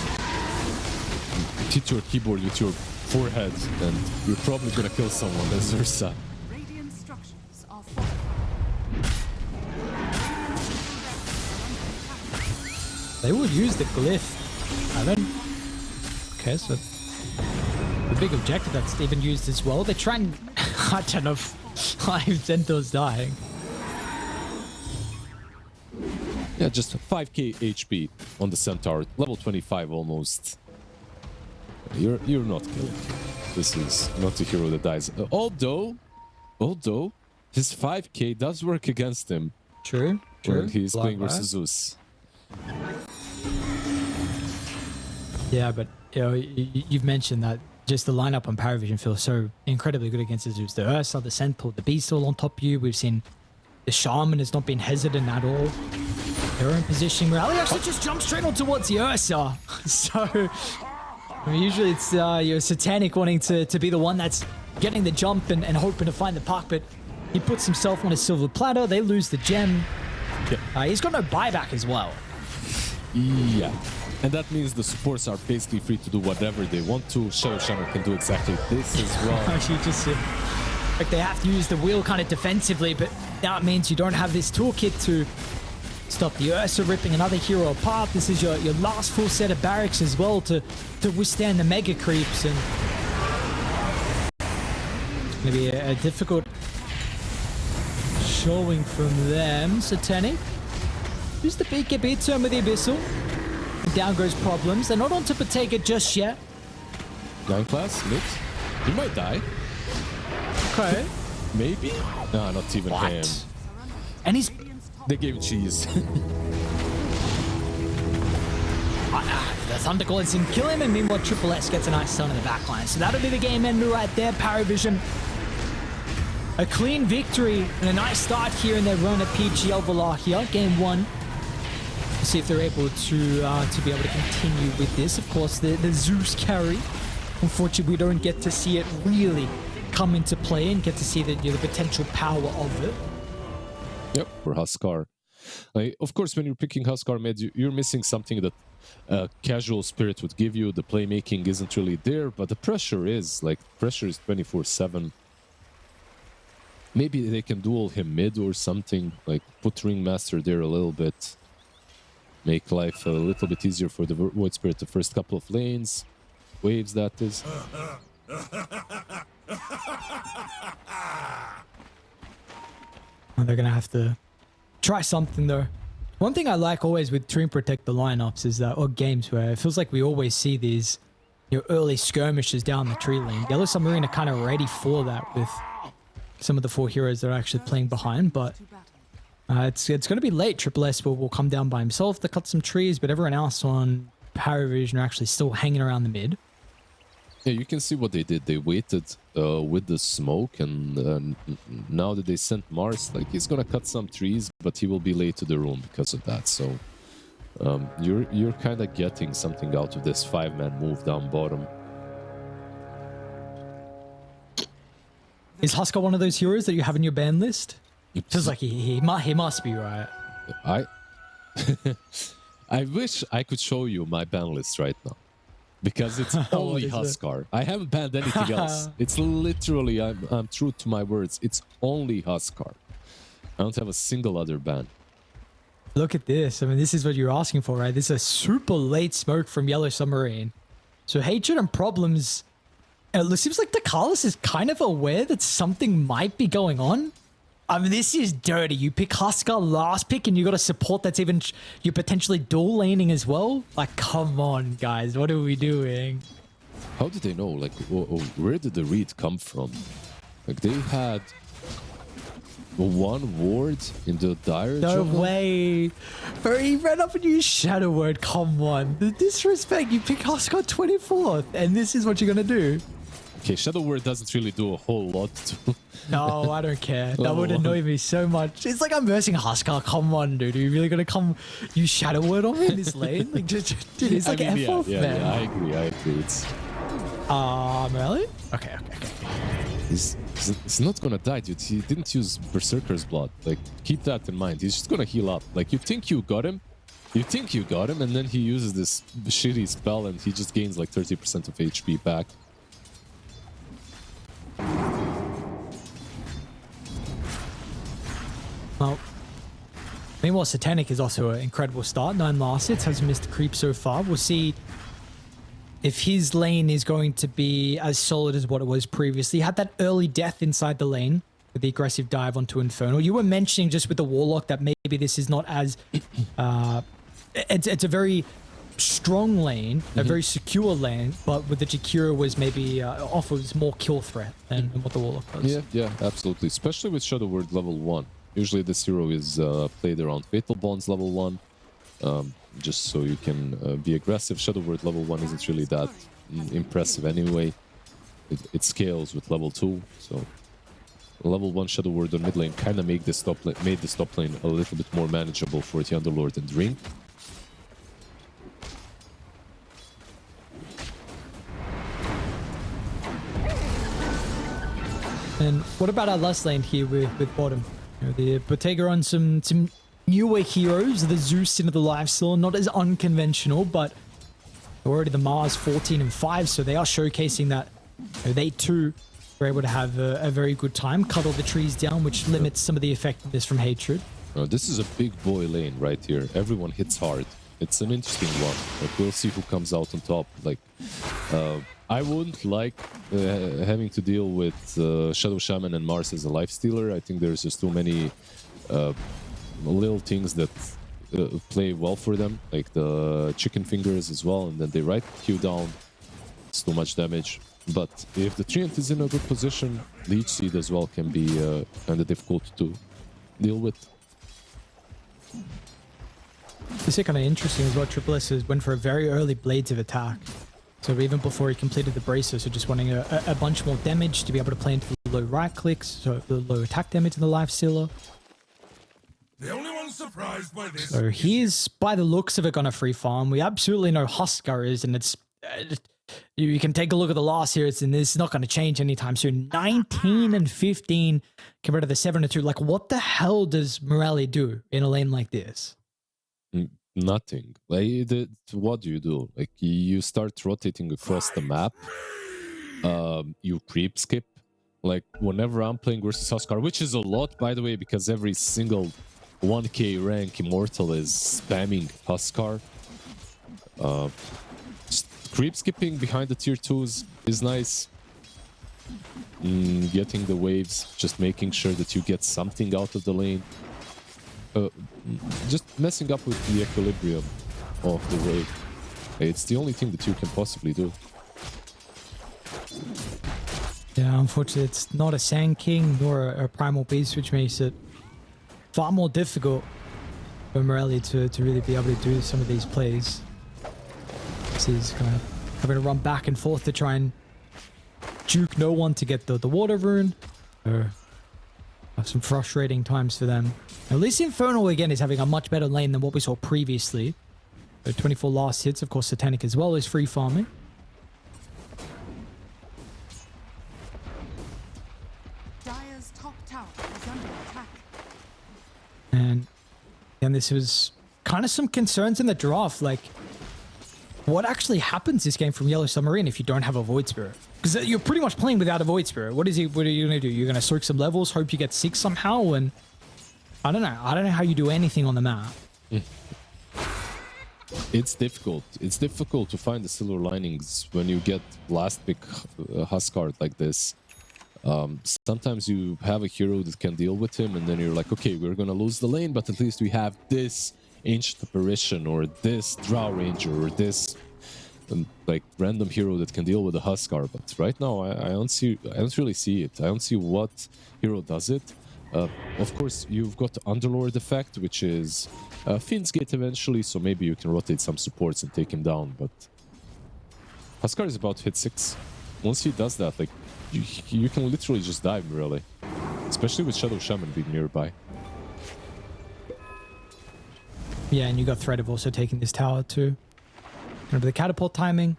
hit your keyboard with your forehead and you're probably gonna kill someone as Ursa. Radiant structures are fortified. They will use the glyph. Haven't. Okay, so the big objective that's even used as well. They try and I don't know, 5 Centaurs dying. Yeah, just 5k HP on the Centaur, level 25 almost. You're not killing. This is not a hero that dies. Although his 5k does work against him. True. When he's playing versus Zeus. Yeah, but you know, you've mentioned that just the lineup on ParaVision feels so incredibly good against the Zeus. The Ursa, the Centaur, the Beast all on top of you. We've seen the Shaman has not been hesitant at all. They're in position where Ali actually just jumps straight on towards the Ursa. So, I mean, usually it's your Satanic wanting to be the one that's getting the jump and hoping to find the puck, but he puts himself on a silver platter. They lose the gem. Yep. He's got no buyback as well. Yeah. And that means the supports are basically free to do whatever they want to. Shadow Shannon can do exactly this as well. Actually, just like they have to use the wheel kind of defensively, but that means you don't have this toolkit to stop the Ursa ripping another hero apart. This is your last full set of barracks as well to withstand the mega creeps, and it's going to be a difficult showing from them. Satanic, use the BKB turn with the Abyssal. And down goes Problems. They're not on to Bottega just yet. 9 class, mid. He might die. Okay. Maybe? No, not even him. And he's... They gave cheese. The Thunderclaws didn't kill him, and meanwhile Triple S gets a nice stun in the backline. So that'll be the game ender right there. ParaVision, a clean victory and a nice start here in their run at PGL Wallachia. Game 1. See if they're able to be able to continue with this. Of course, the Zeus carry. Unfortunately, we don't get to see it really come into play and get to see the potential power of it. Yep, for Huskar. Of course, when you're picking Huskar mid, you're missing something that casual spirit would give you. The playmaking isn't really there, but the pressure is. Like, pressure is 24/7. Maybe they can duel him mid or something. Like, put Ringmaster there a little bit. Make life a little bit easier for the Void Spirit the first couple of lanes. Waves, that is. They're going to have to try something, though. One thing I like always with Dream Protect the lineups is that, or games where it feels like we always see these early skirmishes down the tree lane. Yellow Submarine are kind of ready for that with some of the 4 heroes that are actually playing behind, but it's going to be late. Triple S will come down by himself to cut some trees, but everyone else on ParaVision are actually still hanging around the mid. Yeah, you can see what they did. They waited with the smoke, and now that they sent Mars, like, he's gonna cut some trees, but he will be late to the room because of that. So you're kind of getting something out of this 5-man move down bottom. Is Huskar one of those heroes that you have in your ban list? Feels like he must be, right? I wish I could show you my ban list right now. Because it's only Huskar. I haven't banned anything else. It's literally, I'm true to my words, it's only Huskar. I don't have a single other ban. Look at this. I mean, this is what you're asking for, right? This is a super late smoke from Yellow Submarine. So Hatred and Problems. It seems like the Carlos is kind of aware that something might be going on. I mean, this is dirty. You pick Huskar last pick and you got a support that's even... You're potentially dual laning as well? Like, come on, guys. What are we doing? How did they know? Like, where did the read come from? Like, they had... one ward in the dire No way. Bro, he ran up and used Shadow Word. Come on. The disrespect. You pick Huskar 24th and this is what you're going to do. Okay, Shadow Word doesn't really do a whole lot. No, I don't care. That would annoy me so much. It's like I'm versing Huskar. Come on, dude. Are you really going to come use Shadow Word on me in this lane? Like, dude, it's like F off, man. Yeah, I agree. It's... really? Okay. He's not gonna die, dude. He didn't use Berserker's Blood. Like, keep that in mind. He's just gonna heal up. Like, you think you got him, and then he uses this shitty spell and he just gains like 30% of HP back. Well, meanwhile, Satanic is also an incredible start. 9 last hits, has missed the creep so far. We'll see if his lane is going to be as solid as what it was previously. He had that early death inside the lane with the aggressive dive onto Infernal. You were mentioning just with the Warlock that maybe this is not as... it's a very strong lane, a very secure lane, but with the Jakira was maybe offers more kill threat than what the Warlock does. Yeah, absolutely. Especially with Shadow Word level 1. Usually this hero is played around Fatal Bonds level 1. Just so you can be aggressive. Shadow Word level 1 isn't really that impressive anyway. It scales with level 2, so level 1 Shadow Word on mid lane kind of made the top lane a little bit more manageable for the Underlord and Ring. And what about our last lane here with bottom? You know, the Bottega on some newer heroes, the Zeus into the Lifesteal, not as unconventional, but already the MOUZ 14 and 5, so they are showcasing that they too were able to have a very good time, cut all the trees down, which limits some of the effectiveness from Hatred. This is a big boy lane right here. Everyone hits hard. It's an interesting one. Like, we'll see who comes out on top. Like, I wouldn't like having to deal with Shadow Shaman and Mars as a lifestealer. I think there's just too many little things that play well for them, like the chicken fingers as well, and then they right Q down. It's too much damage. But if the Treant is in a good position, Leech Seed as well can be kind of difficult to deal with. This is kind of interesting as well. Triple S went for a very early Blades of Attack. So even before he completed the bracer, so just wanting a bunch more damage to be able to play into the low right clicks, so the low attack damage in the Lifestealer. The only one surprised by this. So he's, by the looks of it, gonna free farm. We absolutely know Huskar is, and it's you can take a look at the loss here. And it's not going to change anytime soon. 19 and 15 compared to the 7 and 2. Like, what the hell does Morelli do in a lane like this? Nothing. Like, what do you do? Like, you start rotating across the map. You creep skip. Like, whenever I'm playing versus Huskar, which is a lot, by the way, because every single 1k rank Immortal is spamming Huskar. Creep skipping behind the tier 2s is nice. Getting the waves, just making sure that you get something out of the lane. Just messing up with the equilibrium of the wave. It's the only thing that you can possibly do. Yeah, unfortunately, it's not a Sand King nor a Primal Beast, which makes it far more difficult for Morelli to really be able to do some of these plays. He's kind of having to run back and forth to try and juke no one to get the water rune. Some frustrating times for them. At least Infernal again is having a much better lane than what we saw previously. 24 last hits, of course Satanic as well is free farming. And this was kind of some concerns in the draft. Like, what actually happens this game from Yellow Submarine if you don't have a Void Spirit? Because you're pretty much playing without a Void Spirit. What are you going to do? You're going to soak some levels, hope you get 6 somehow, and I don't know. I don't know how you do anything on the map. It's difficult. It's difficult to find the silver linings when you get last pick Huskard like this. Sometimes you have a hero that can deal with him, and then you're like, okay, we're going to lose the lane, but at least we have this Ancient Apparition or this Drow Ranger or this like random hero that can deal with the Huskar. But right now I don't really see it. I don't see what hero does it. Of course you've got Underlord effect, which is Fiend's Gate eventually, so maybe you can rotate some supports and take him down, but Huskar is about to hit 6. Once he does that, like you can literally just die really, especially with Shadow Shaman being nearby. Yeah, and you got threat of also taking this tower too. Remember the catapult timing.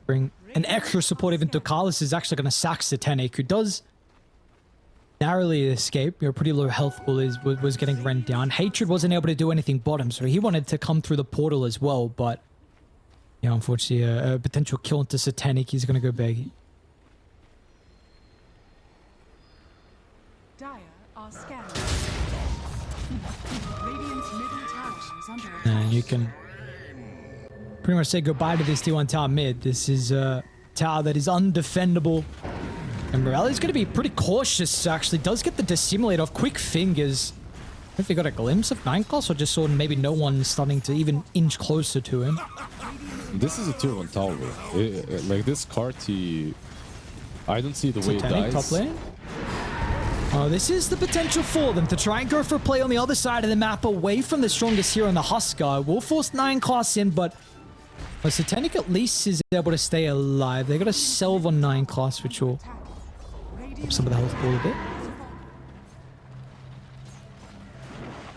Bring an extra support even to Carlos is actually going to sack Satanic, who does narrowly escape. Your pretty low health pool was getting rent down. Hatred wasn't able to do anything bottom, so he wanted to come through the portal as well, but yeah, unfortunately a potential kill into Satanic. He's going to go big. Dire are scanned. Radiant's middle tower is under attack. And you can pretty much say goodbye to this T1 tower mid. This is a tower that is undefendable. And Morelli's going to be pretty cautious, actually. Does get the Dissimulate off. Quick fingers. If he got a glimpse of 9 class or just saw maybe no one starting to even inch closer to him. This is a tier 1 tower. Like this card, I don't see the way it dies. Top lane. Oh, this is the potential for them to try and go for a play on the other side of the map away from the strongest hero in the Huskar. Will force 9 class in, but Satanic at least is able to stay alive. They got a Selv on 9 class, which will up some of the health pool a bit.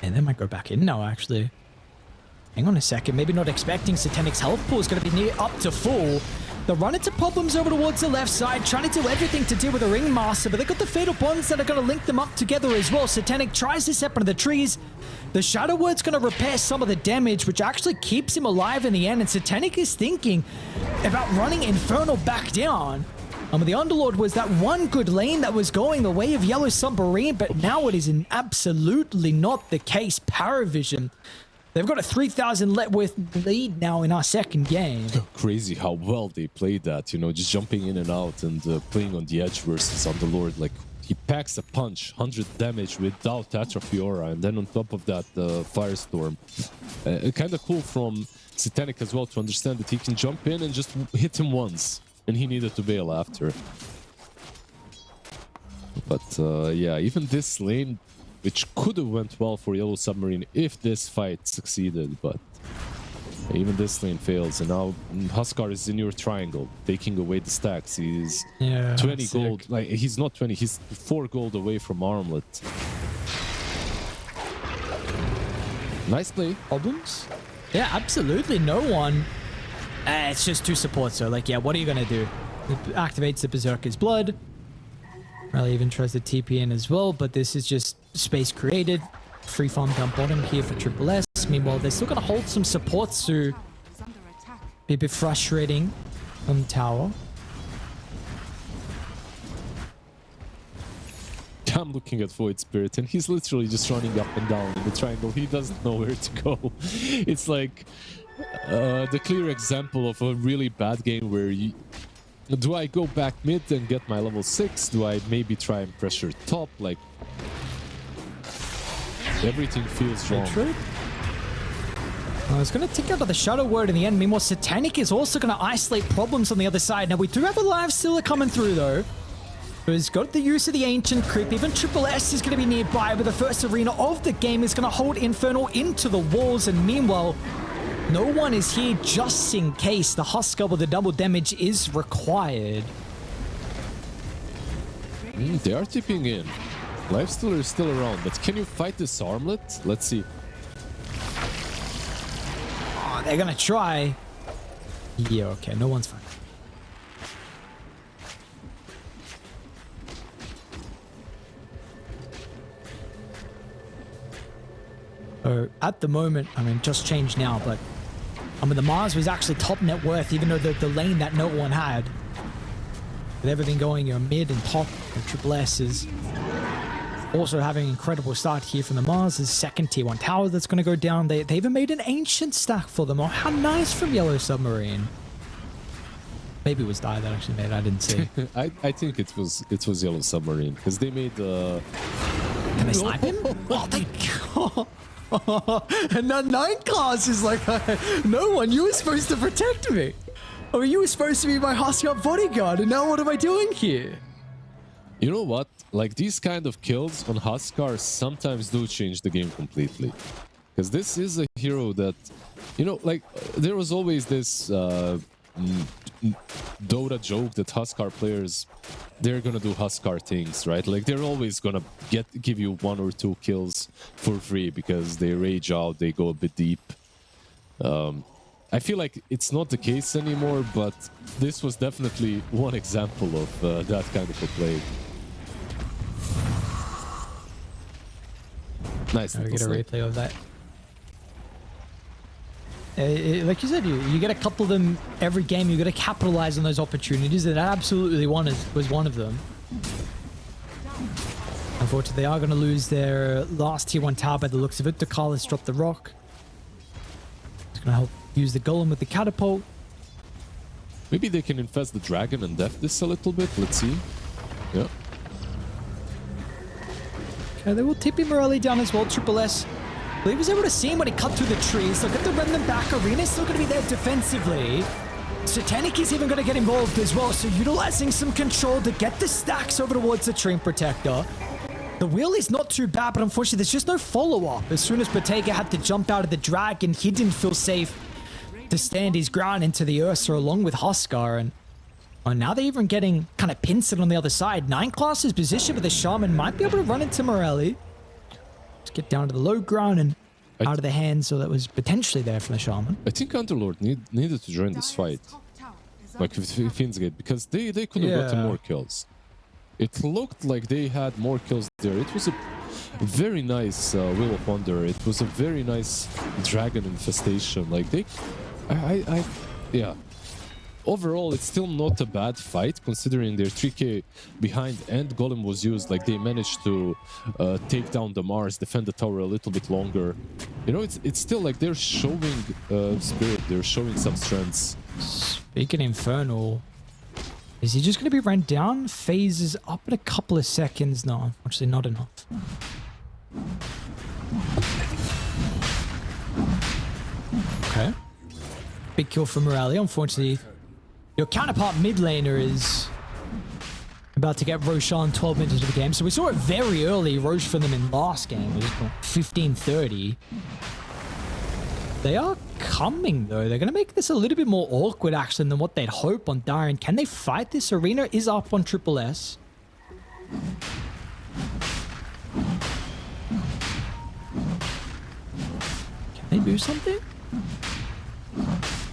And they might go back in now, actually. Hang on a second. Maybe not expecting Satanic's health pool is going to be near up to full. They run into problems over towards the left side, trying to do everything to deal with the Ringmaster, but they got the Fatal Bonds that are going to link them up together as well. Satanic tries to step into the trees. The Shadow Word's going to repair some of the damage, which actually keeps him alive in the end, and Satanic is thinking about running Infernal back down. The Underlord was that one good lane that was going the way of Yellow Submarine, but now it is absolutely not the case. ParaVision. They've got a 3,000 let worth lead now in our second game. Crazy how well they played that, you know, just jumping in and out and playing on the edge versus Underlord. Like, he packs a punch, 100 damage without Atrophy Aura, and then on top of that, Firestorm. Kind of cool from Satanic as well to understand that he can jump in and just hit him once, and he needed to bail after. But yeah, even this lane, which could have went well for Yellow Submarine if this fight succeeded, but even this lane fails, and now Huskar is in your triangle, taking away the stacks. He's 20 gold, like he's not 20, he's 4 gold away from Armlet. Nice play. Problems? Yeah, absolutely no one. It's just 2 supports, so like, yeah, what are you gonna do? It activates the Berserker's Blood. Rally even tries to TP in as well, but this is just space created. Free farm down bottom here for Triple S. Meanwhile, they're still going to hold some supports to be a bit frustrating on the tower. I'm looking at Void Spirit, and he's literally just running up and down in the triangle. He doesn't know where to go. It's like the clear example of a really bad game where you... Do I go back mid and get my level 6? Do I maybe try and pressure top? Like, everything feels wrong. It's going to tick out of the Shadow Word in the end. Meanwhile, Satanic is also going to isolate problems on the other side. Now, we do have a live Stealer coming through, though. Who's got the use of the Ancient Creep. Even Triple S is going to be nearby, but the first arena of the game is going to hold Infernal into the walls. And meanwhile, no one is here just in case the Huskar with the double damage is required. They are tipping in. Lifestealer is still around, but can you fight this Armlet? Let's see. Oh, they're gonna try. Yeah, okay, no one's fine. So at the moment, I mean, just changed now, but I mean, the MOUZ was actually top net worth, even though the lane that no one had. With everything going, your mid and top, and Triple S is also having an incredible start here from the MOUZ. His second tier 1 tower that's going to go down. They even made an ancient stack for them. Oh, how nice from Yellow Submarine. Maybe it was Dye that actually made it. I didn't see. I think it was Yellow Submarine because they made Can they snipe him? Oh, they and that 9 class is like, no one, you were supposed to protect me. I mean, you were supposed to be my Huskar bodyguard, and now what am I doing here? You know what? Like, these kind of kills on Huskar sometimes do change the game completely. Because this is a hero that, you know, like, there was always this Dota joke that Huskar players, they're gonna do Huskar things, right? Like, they're always gonna give you 1 or 2 kills for free because they rage out, they go a bit deep. I feel like it's not the case anymore, but this was definitely one example of that kind of a play. Nice. We get a replay of that. Like you said, you get a couple of them every game. You got to capitalize on those opportunities, and that absolutely was one of them. Unfortunately, they are going to lose their last tier 1 tower by the looks of it. Dakalis dropped the rock. It's going to help use the golem with the catapult. Maybe they can infest the dragon and def this a little bit. Let's see. Yeah. Okay, they will tip him early down as well. Triple S. He was able to see him when he cut through the trees. Look at the remnant back. Arena's still going to be there defensively. Satanic is even going to get involved as well. So utilizing some control to get the stacks over towards the Treant Protector. The wheel is not too bad, but unfortunately there's just no follow-up. As soon as Bottega had to jump out of the dragon, he didn't feel safe to stand his ground into the Ursa along with Huskar. And now they're even getting kind of pincered on the other side. 9 classes position, but the Shaman might be able to run into Morelli. Just get down to the low ground and out of the hands, so that was potentially there from the Shaman. I think Underlord needed to join this fight, like with Finsgate, because they could have gotten more kills. It looked like they had more kills there. It was a very nice Will of Wonder. It was a very nice dragon infestation. Like yeah. Overall, it's still not a bad fight considering they're 3k behind and Golem was used. Like, they managed to take down the Mars, defend the tower a little bit longer. You know, it's still like they're showing spirit, they're showing some strengths. Speaking Infernal, is he just going to be run down? Phases up in a couple of seconds. No, unfortunately not enough. Okay. Big kill from Morelli. Unfortunately, your counterpart mid laner is about to get Roshan 12 minutes into the game. So we saw it very early, Roche for them in last game. It was 15:30. They are coming, though. They're going to make this a little bit more awkward, actually, than what they'd hope on Darren. Can they fight this? Arena is up on Triple S. Can they do something?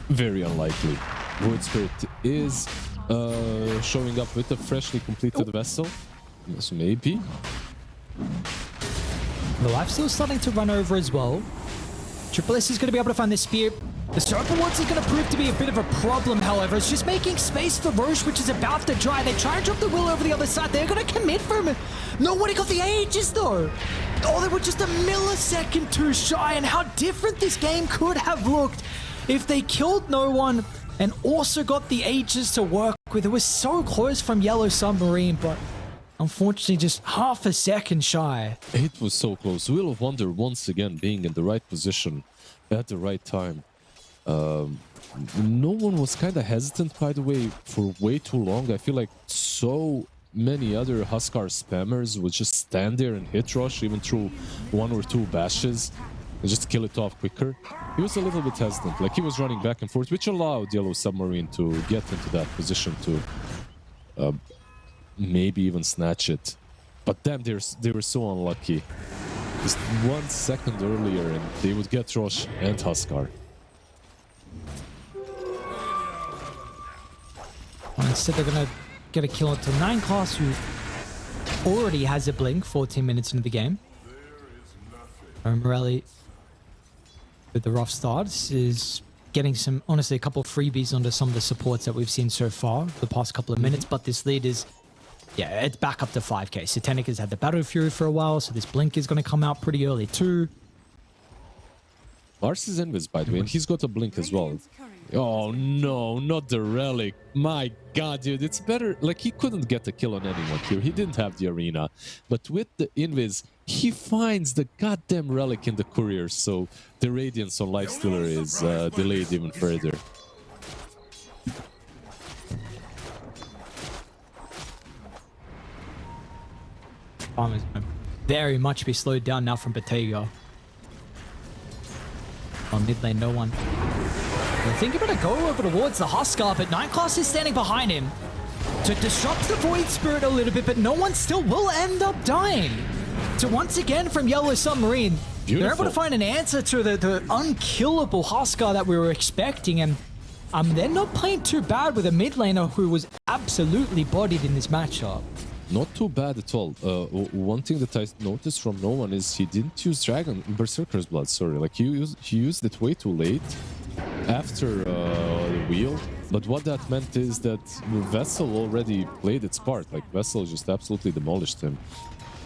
Very unlikely. Void Spirit is showing up with a freshly completed vessel. So maybe. The lifesteal starting to run over as well. Triple S is going to be able to find the spear. The Serpent Wards is going to prove to be a bit of a problem, however. It's just making space for Roche, which is about to dry. They try and drop the will over the other side. They're going to commit for him. Nobody got the ages, though. Oh, they were just a millisecond too shy. And how different this game could have looked if they killed no one and also got the ages to work with. It was so close from Yellow Submarine, but unfortunately just half a second shy. It was so close. Wheel of Wonder once again being in the right position at the right time. No one was kind of hesitant, by the way, for way too long. I feel like so many other Huskar spammers would just stand there and hit rush even through 1 or 2 bashes and just kill it off quicker. He was a little bit hesitant, like he was running back and forth, which allowed Yellow Submarine to get into that position to maybe even snatch it. But damn, they were so unlucky. Just 1 second earlier and they would get Roche and Huskar. Instead, they're going to get a kill onto 9 class, who already has a blink 14 minutes into the game. Morelli with the rough starts is getting some, honestly, a couple of freebies onto some of the supports that we've seen so far the past couple of minutes. But this lead is, yeah, it's back up to 5k. Satanic has had the Battle Fury for a while, so this Blink is going to come out pretty early too. Lars is invis, by the way, and he's got a Blink as well. Oh no, not the Relic. My god, dude, it's better. Like, he couldn't get a kill on anyone here. He didn't have the Arena. But with the invis, he finds the goddamn Relic in the Courier, so the Radiance on Lifestealer is delayed even further. Farm is going to very much be slowed down now from Bottega. On mid lane, no one. I think about to go over towards the Huskar, but Nightclass is standing behind him to disrupt the Void Spirit a little bit, but no one still will end up dying. So once again from Yellow Submarine, they're able to find an answer to the unkillable Huskar that we were expecting, and they're not playing too bad with a mid laner who was absolutely bodied in this matchup. Not too bad at all. One thing that I noticed from no one is he didn't use Dragon Berserker's Blood, sorry. Like, he used it way too late after the wheel. But what that meant is that Vessel already played its part. Like, Vessel just absolutely demolished him.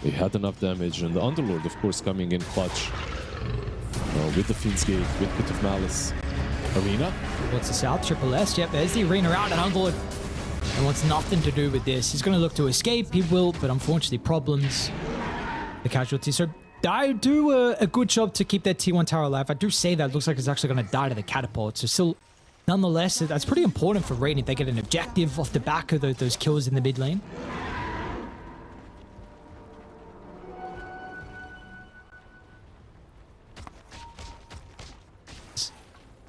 He had enough damage, and the Underlord, of course, coming in clutch with the Fiend's Gate, with Pit of Malice. Arena. What's the South? Triple S. Yep, there's the Arena out, and Underlord wants nothing to do with this. He's going to look to escape. He will, but unfortunately, problems. The casualty. So I do a good job to keep that T1 tower alive. I do say that. It looks like it's actually going to die to the catapult. So still, nonetheless, that's pretty important for Radiant. They get an objective off the back of those kills in the mid lane.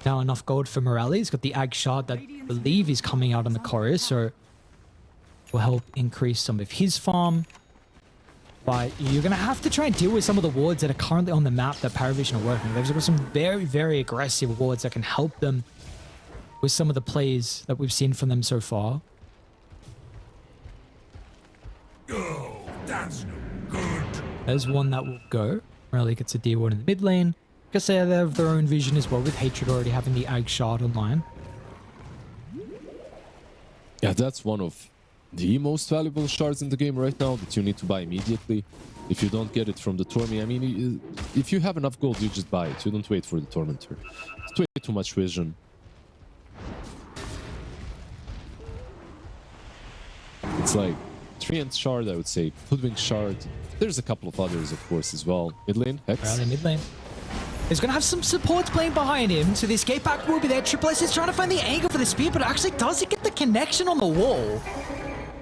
Now enough gold for Morelli. He's got the Ag Shard that I believe is coming out on the Chorus, so will help increase some of his farm. But you're going to have to try and deal with some of the wards that are currently on the map that PVISION are working. They've got some very, very aggressive wards that can help them with some of the plays that we've seen from them so far. Oh, that's no good. There's one that will go. Morelli gets a D1 in the mid lane. I guess they have their own vision as well, with Hatred already having the Ag Shard online. Yeah, that's one of the most valuable shards in the game right now that you need to buy immediately. If you don't get it from the Tormy, I mean, if you have enough gold, you just buy it. You don't wait for the Tormentor. It's way too much vision. It's like Treant Shard, I would say. Hoodwink Shard. There's a couple of others, of course, as well. Mid lane, Hex. Around mid lane. He's going to have some supports playing behind him, so the escape pack will be there. Triple S is trying to find the angle for the spear, but actually does it get the connection on the wall?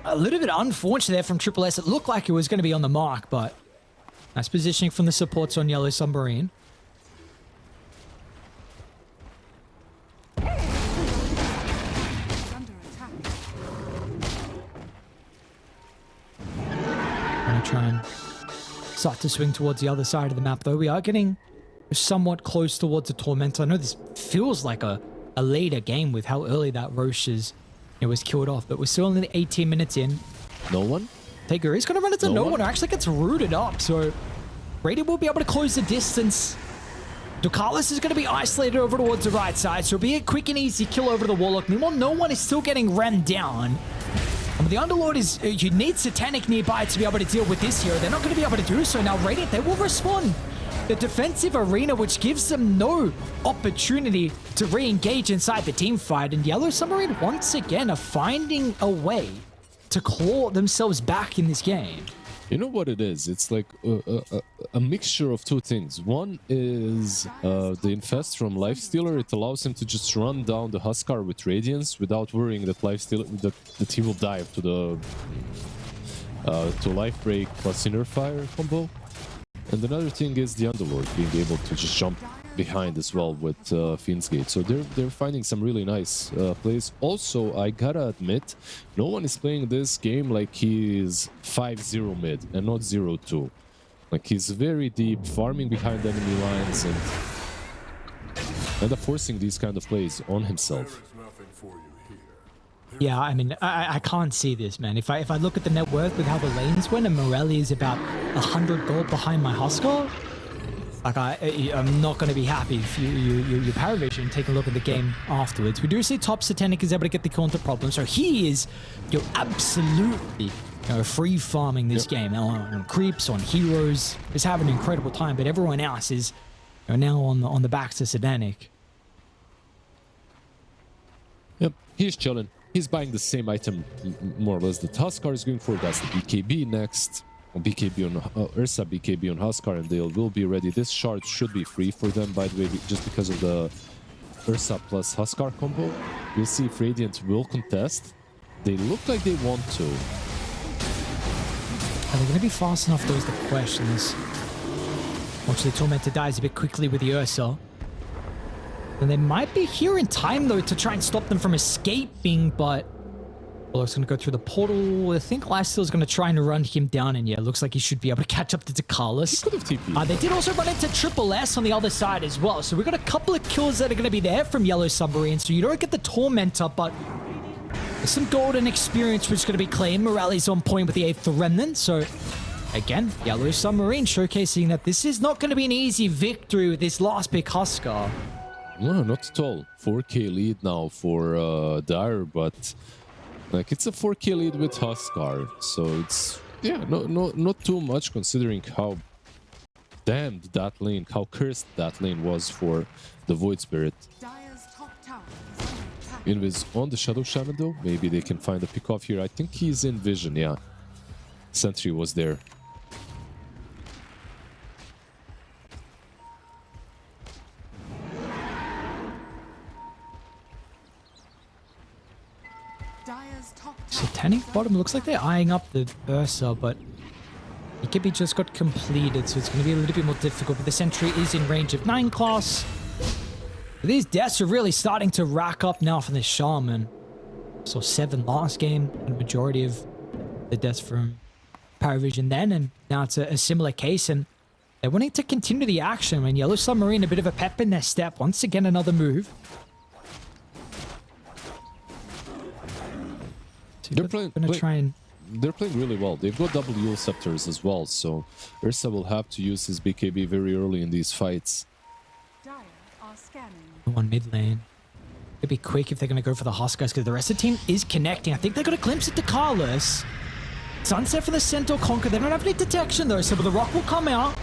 A little bit unfortunate there from Triple S. It looked like it was going to be on the mark, but nice positioning from the supports on Yellow Submarine. Under attack. Going to try and start to swing towards the other side of the map, though. We are getting somewhat close towards a Torment. I know this feels like a later game with how early that Roche was killed off, but we're still only 18 minutes in. No one? Taker is going to run into no one who actually gets rooted up, so Radiant will be able to close the distance. Ducalis is going to be isolated over towards the right side, so it'll be a quick and easy kill over the Warlock. Meanwhile, no one is still getting rammed down. And the Underlord is, you need Satanic nearby to be able to deal with this here. They're not going to be able to do so. Now Radiant, they will respond. The defensive arena, which gives them no opportunity to re-engage inside the team fight. And Yellow Submarine, once again, are finding a way to claw themselves back in this game. You know what it is? It's like a mixture of two things. One is the Infest from Lifestealer. It allows him to just run down the Huskar with Radiance without worrying that Lifestealer that he will dive to the to Life Break plus Inner Fire combo. And another thing is the Underlord being able to just jump behind as well with Fiend's Gate. So they're finding some really nice plays. Also, I gotta admit, no one is playing this game like he's 5-0 mid and not 0-2. Like, he's very deep, farming behind enemy lines and up forcing these kind of plays on himself. Yeah, I mean, I can't see this, man. If I look at the net worth with how the lanes went, and Morelli is about 100 gold behind my Huskar, Like, I'm not going to be happy if you ParaVision take a look at the game afterwards. We do see top Satanic is able to get the counter problem, so he is absolutely free farming this game on creeps, on heroes. Is having an incredible time, but everyone else is now on the backs of Satanic. Yep, he's chilling. He's buying the same item more or less that Huskar is going for. That's the BKB next. BKB on Ursa, BKB on Huskar, and they will be ready. This shard should be free for them, by the way, just because of the Ursa plus Huskar combo. We'll see if Radiant will contest. They look like they want to. Are they going to be fast enough? Those are the questions. Watch the Tormentor dies a bit quickly with the Ursa. And they might be here in time, though, to try and stop them from escaping, but... Well, it's going to go through the portal. I think Lifesteal's going to try and run him down, and yeah, it looks like he should be able to catch up to Takalis. They did also run into Triple S on the other side as well, so we've got a couple of kills that are going to be there from Yellow Submarine, so you don't get the Tormentor, but there's some golden experience which is going to be claimed. Morale's on point with the 8th Remnant, so again, Yellow Submarine showcasing that this is not going to be an easy victory with this last pick Huskar. No, not at all. 4k lead now for Dire, but... Like, it's a 4k lead with Huskar, so it's, yeah, not too much considering how damned that lane, how cursed that lane was for the Void Spirit. Invis on the Shadow Shaman though, maybe they can find a pick off here. I think he's in vision, yeah. Sentry was there. Satanic bottom looks like they're eyeing up the Ursa, but Ikibi just got completed, so it's going to be a little bit more difficult. But the Sentry is in range of 9 class. But these deaths are really starting to rack up now from the Shaman. So 7 last game, and the majority of the deaths from ParaVision then, and now it's a similar case, and they're wanting to continue the action. And Yellow Submarine, a bit of a pep in their step. Once again, another move. They're playing really well. They've got double Yule Scepters as well, so Ursa will have to use his BKB very early in these fights. One mid lane. It'd be quick if they're going to go for the Huskars, because the rest of the team is connecting. I think they got a glimpse at the Carlos. Sunset for the Centaur Conquer. They don't have any detection though, so the rock will come out.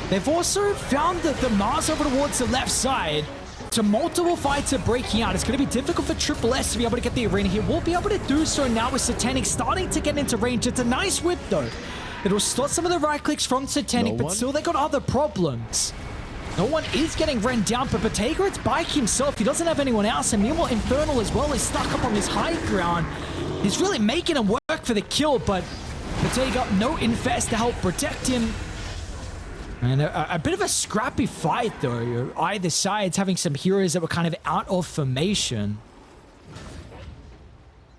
They've also found that the Mars over towards the left side. So multiple fights are breaking out. It's going to be difficult for Triple S to be able to get the arena here. We'll be able to do so now with Satanic starting to get into range. It's a nice whip though. It'll stop some of the right clicks from Satanic, but still they got other problems. No one is getting run down, but Bottega, it's by himself. He doesn't have anyone else, and meanwhile Infernal as well is stuck up on this high ground. He's really making him work for the kill, but Bottega, no Infest to help protect him. And a bit of a scrappy fight, though. Either side's having some heroes that were kind of out of formation.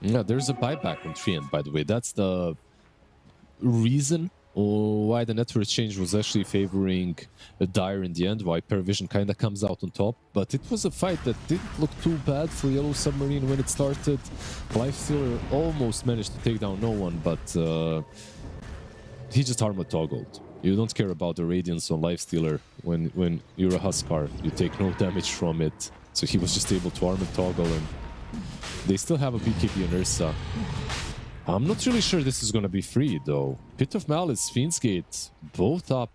Yeah, there's a buyback on Treant, by the way. That's the reason why the network exchange was actually favoring Dire in the end, why ParaVision kind of comes out on top. But it was a fight that didn't look too bad for Yellow Submarine when it started. Lifestealer almost managed to take down no one, but he just armor toggled. You don't care about the radiance on Lifestealer when you're a Huskar. You take no damage from it. So he was just able to armor toggle, and they still have a BKB on Ursa. I'm not really sure this is going to be free, though. Pit of Malice, Fiend's Gate, both up.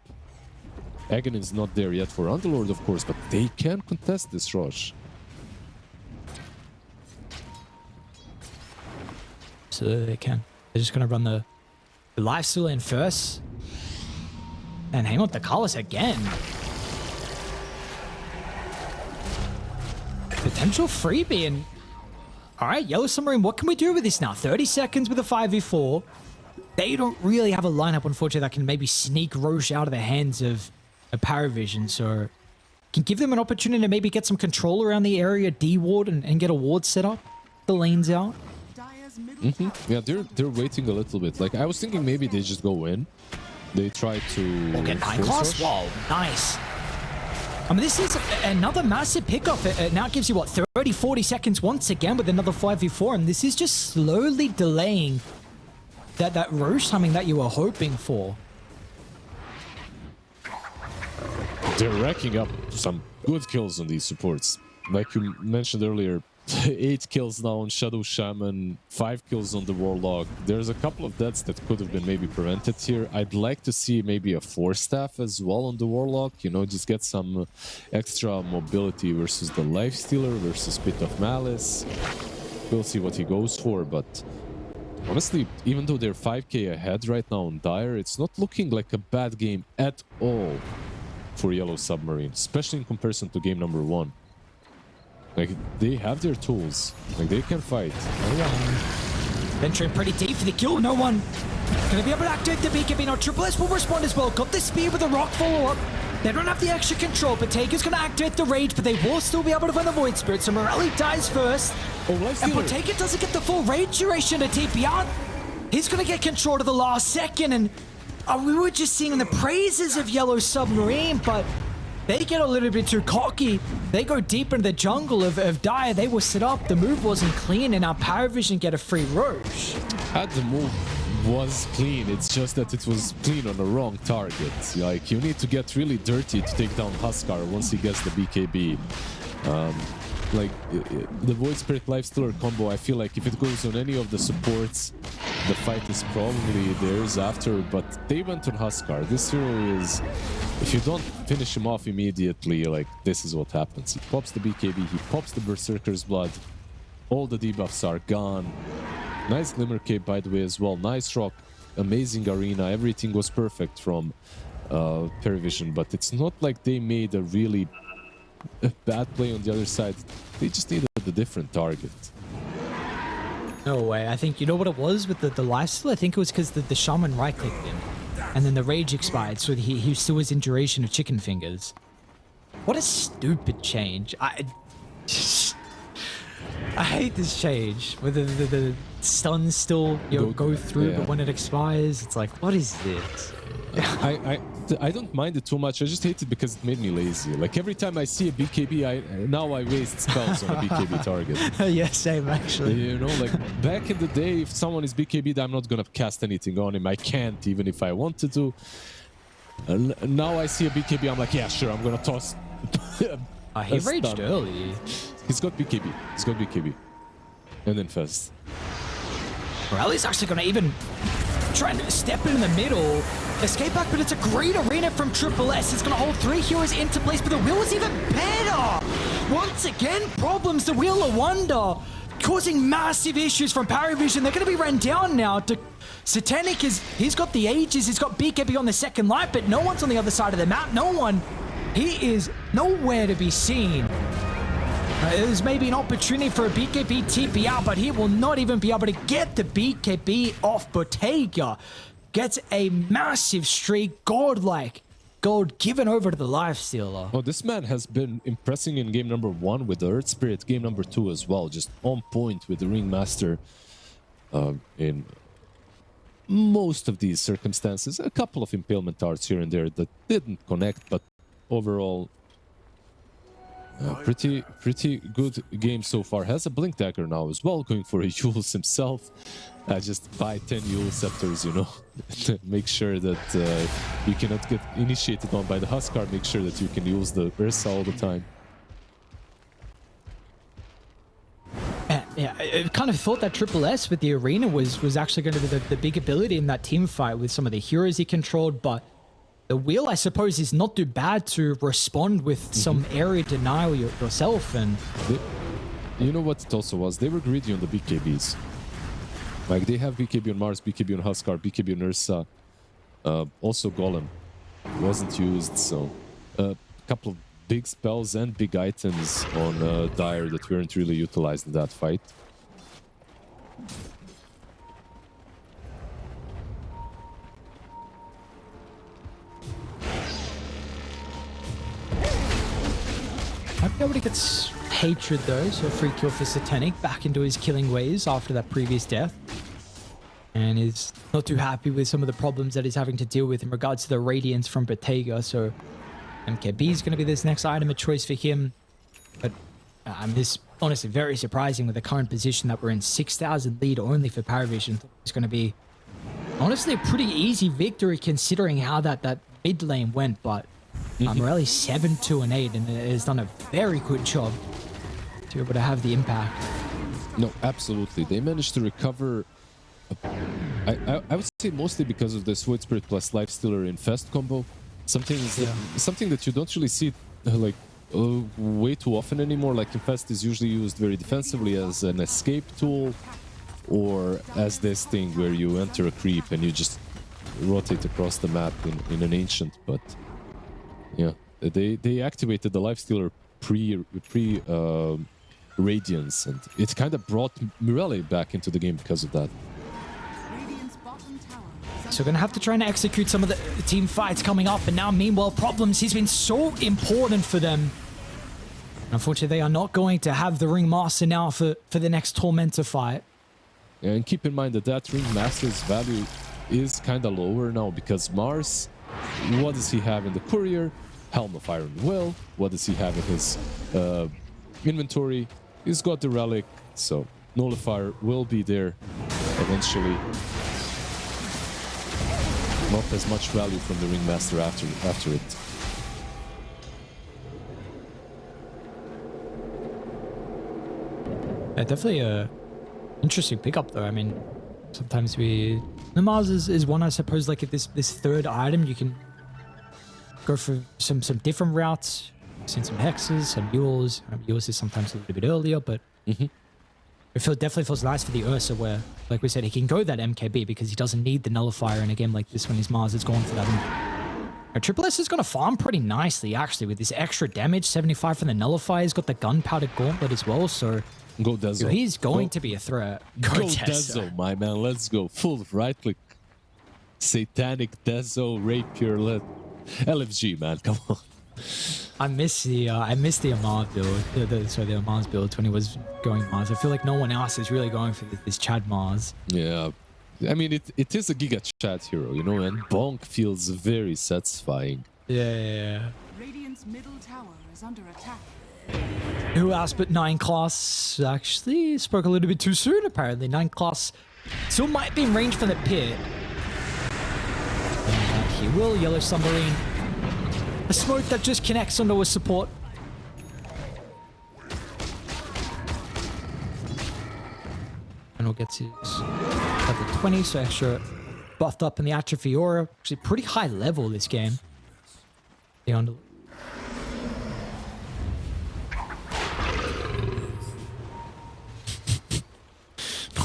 Aghanin's not there yet for Underlord, of course, but they can contest this rush. So they can. They're just going to run the Lifestealer in first. And hang on the Carlos again. Potential freebie, and alright, Yellow Submarine, what can we do with this now? 30 seconds with a 5v4. They don't really have a lineup, unfortunately, that can maybe sneak Roche out of the hands of a ParaVision, so can give them an opportunity to maybe get some control around the area, D-ward, and get a ward set up. The lanes out. Yeah, they're waiting a little bit. Like, I was thinking maybe they just go in. They try to get 9 class. Whoa, nice. I mean, this is another massive pickup. It now gives you, what, 30, 40 seconds once again with another 5v4. And this is just slowly delaying that Roche timing that you were hoping for. they're racking up some good kills on these supports. Like you mentioned earlier, 8 kills now on Shadow Shaman, 5 kills on the Warlock. There's a couple of deaths that could have been maybe prevented here. I'd like to see maybe a 4-staff as well on the Warlock, you know, just get some extra mobility versus the Lifestealer versus Pit of Malice. We'll see what he goes for, but honestly, even though they're 5k ahead right now on Dire, it's not looking like a bad game at all for Yellow Submarine, especially in comparison to game number 1. Like, they have their tools. Like, they can fight. Venturing pretty deep for the kill. No one gonna be able to activate the BKB. Now, Triple S will respond as well. Got the speed with the rock follow-up. They don't have the extra control, but Botega's gonna activate the rage, but they will still be able to find the Void Spirit. So Morelli dies first. Oh, and Botega doesn't get the full rage duration to TP out. He's gonna get control to the last second, and we were just seeing the praises of Yellow Submarine, but they get a little bit too cocky. They go deep into the jungle of Dire. They were set up. The move wasn't clean, and now ParaVision get a free Roche. The move was clean. It's just that it was clean on the wrong target. Like, you need to get really dirty to take down Huskar once he gets the BKB. Like, the Void Spirit Lifestealer combo, I feel like if it goes on any of the supports, the fight is probably theirs after, but they went on Huskar. This hero is, if you don't finish him off immediately, like, this is what happens. He pops the BKB, he pops the Berserker's Blood, all the debuffs are gone. Nice Glimmer Cape, by the way, as well. Nice rock, amazing arena, everything was perfect from PVISION, but it's not like they made a really bad play on the other side. They just needed a different target. No way. I think, you know what it was with the lifesteal? I think it was because the Shaman right-clicked him, and then the rage expired, so he still was in duration of chicken fingers. What a stupid change. I hate this change, where the stuns still go through, but when it expires, it's like, what is this? I don't mind it too much. I just hate it because it made me lazy. Like, every time I see a BKB, now I waste spells on a BKB target. Yeah, same actually. You know, like, back in the day, if someone is BKB'd, I'm not gonna cast anything on him. I can't, even if I wanted to. Now I see a BKB, I'm like, yeah, sure, I'm gonna toss. He raged early. He's got BKB. He's got BKB. And then Fest. Morelli's actually gonna even try and step in the middle. Escape back, but it's a great arena from Triple S. It's going to hold 3 heroes into place, but the wheel is even better. Once again, problems, the Wheel of Wonder, causing massive issues from ParaVision. They're going to be run down now. Satanic he's got the Aegis, he's got BKB on the second light, but no one's on the other side of the map. No one. He is nowhere to be seen. There's maybe an opportunity for a BKB TP out, but he will not even be able to get the BKB off Botega. Gets a massive streak, godlike gold given over to the Lifestealer. Oh, this man has been impressing in game number 1 with the Earth Spirit, game number 2 as well, just on point with the Ringmaster in most of these circumstances. A couple of impalement arts here and there that didn't connect, but overall, pretty good game so far. Has a Blink Dagger now as well, going for a Yules himself. Just buy 10 Yule Scepters, you know, make sure that you cannot get initiated on by the Huskar, make sure that you can use the Ursa all the time. Yeah, I kind of thought that Triple S with the arena was actually going to be the big ability in that team fight with some of the heroes he controlled, but the wheel, I suppose, is not too bad to respond with some area denial yourself. And you know what it also was? They were greedy on the BKBs. Like, they have BKB on Mars, BKB on Huskar, BKB on Ursa. Also Golem wasn't used, so a couple of big spells and big items on Dire that weren't really utilized in that fight. Nobody gets hatred though, so a free kill for Satanic back into his killing ways after that previous death. And is not too happy with some of the problems that he's having to deal with in regards to the Radiance from Botega, so MKB is going to be this next item of choice for him. But this honestly very surprising with the current position that we're in. 6,000 lead only for ParaVision. It's going to be honestly a pretty easy victory considering how that mid lane went, but Morelli's 7-2-8, and has done a very good job to be able to have the impact. No, absolutely. They managed to recover. I would say mostly because of the Sweat Spirit plus Lifestealer Infest combo. Something that you don't really see like way too often anymore. Like Infest is usually used very defensively as an escape tool, or as this thing where you enter a creep and you just rotate across the map in an ancient. But yeah, they activated the Lifestealer pre Radiance, and it kind of brought Morelli back into the game because of that. So going to have to try and execute some of the team fights coming up, and now meanwhile Problems, he's been so important for them. Unfortunately, they are not going to have the Ringmaster now for the next Tormentor fight. Yeah, and keep in mind that Ringmaster's value is kind of lower now, because Mars, what does he have in the Courier? Helm of Iron Will. What does he have in his inventory? He's got the Relic, so Nullifier will be there eventually. Not as much value from the Ringmaster after it. Yeah, definitely a interesting pickup though. I mean, sometimes the MOUZ is one, I suppose, like if this third item, you can go for some different routes. I've seen some hexes, some mules. Mules is sometimes a little bit earlier, but it definitely feels nice for the Ursa where, like we said, he can go that MKB because he doesn't need the Nullifier in a game like this when his Mars is going for that. Triple S is going to farm pretty nicely, actually, with this extra damage. 75 from the Nullifier. He's got the Gunpowder Gauntlet as well, so go Dezo. He's going to be a threat. Go Dezo, my man. Let's go. Full right-click. Satanic Dezo, Rapier, LFG, man. Come on. I miss the Amar build, the Amar's build when he was going Mars. I feel like no one else is really going for this Chad Mars. Yeah, I mean it is a Giga Chad hero, you know, and Bonk feels very satisfying. Yeah. Radiant's middle tower is under attack. Who else but 9 class actually spoke a little bit too soon? Apparently, 9 class still might be in range from the pit. And he will Yellow Submarine. A smoke that just connects onto a support. And we'll get his level 20, so extra buffed up in the Atrophy Aura. Actually, pretty high level this game. The under.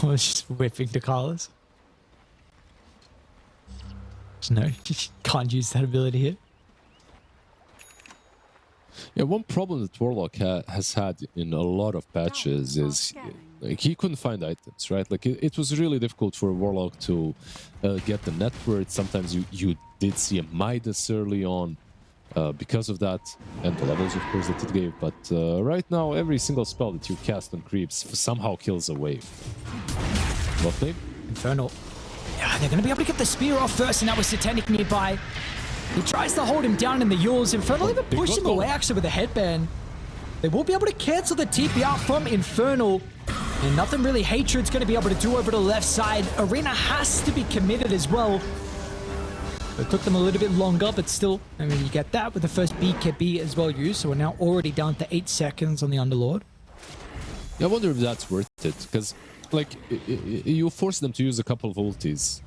I was just whipping the collars. No, you can't use that ability here. Yeah, one problem that Warlock has had in a lot of patches is like, he couldn't find items, right? Like it was really difficult for Warlock to get the net worth. Sometimes you did see a Midas early on because of that, and the levels, of course, that it gave. But right now, every single spell that you cast on creeps somehow kills a wave. What name? Infernal. Yeah, they're going to be able to get the spear off first, and that was Satanic nearby. He tries to hold him down in the Yules. Infernal even pushed him away, actually, with a headband. They will be able to cancel the TP out from Infernal. And nothing really Hatred's going to be able to do over the left side. Arena has to be committed as well. It took them a little bit longer, but still, I mean, you get that with the first BKB as well used. So we're now already down to 8 seconds on the Underlord. I wonder if that's worth it, because, like, you force them to use a couple of ultis.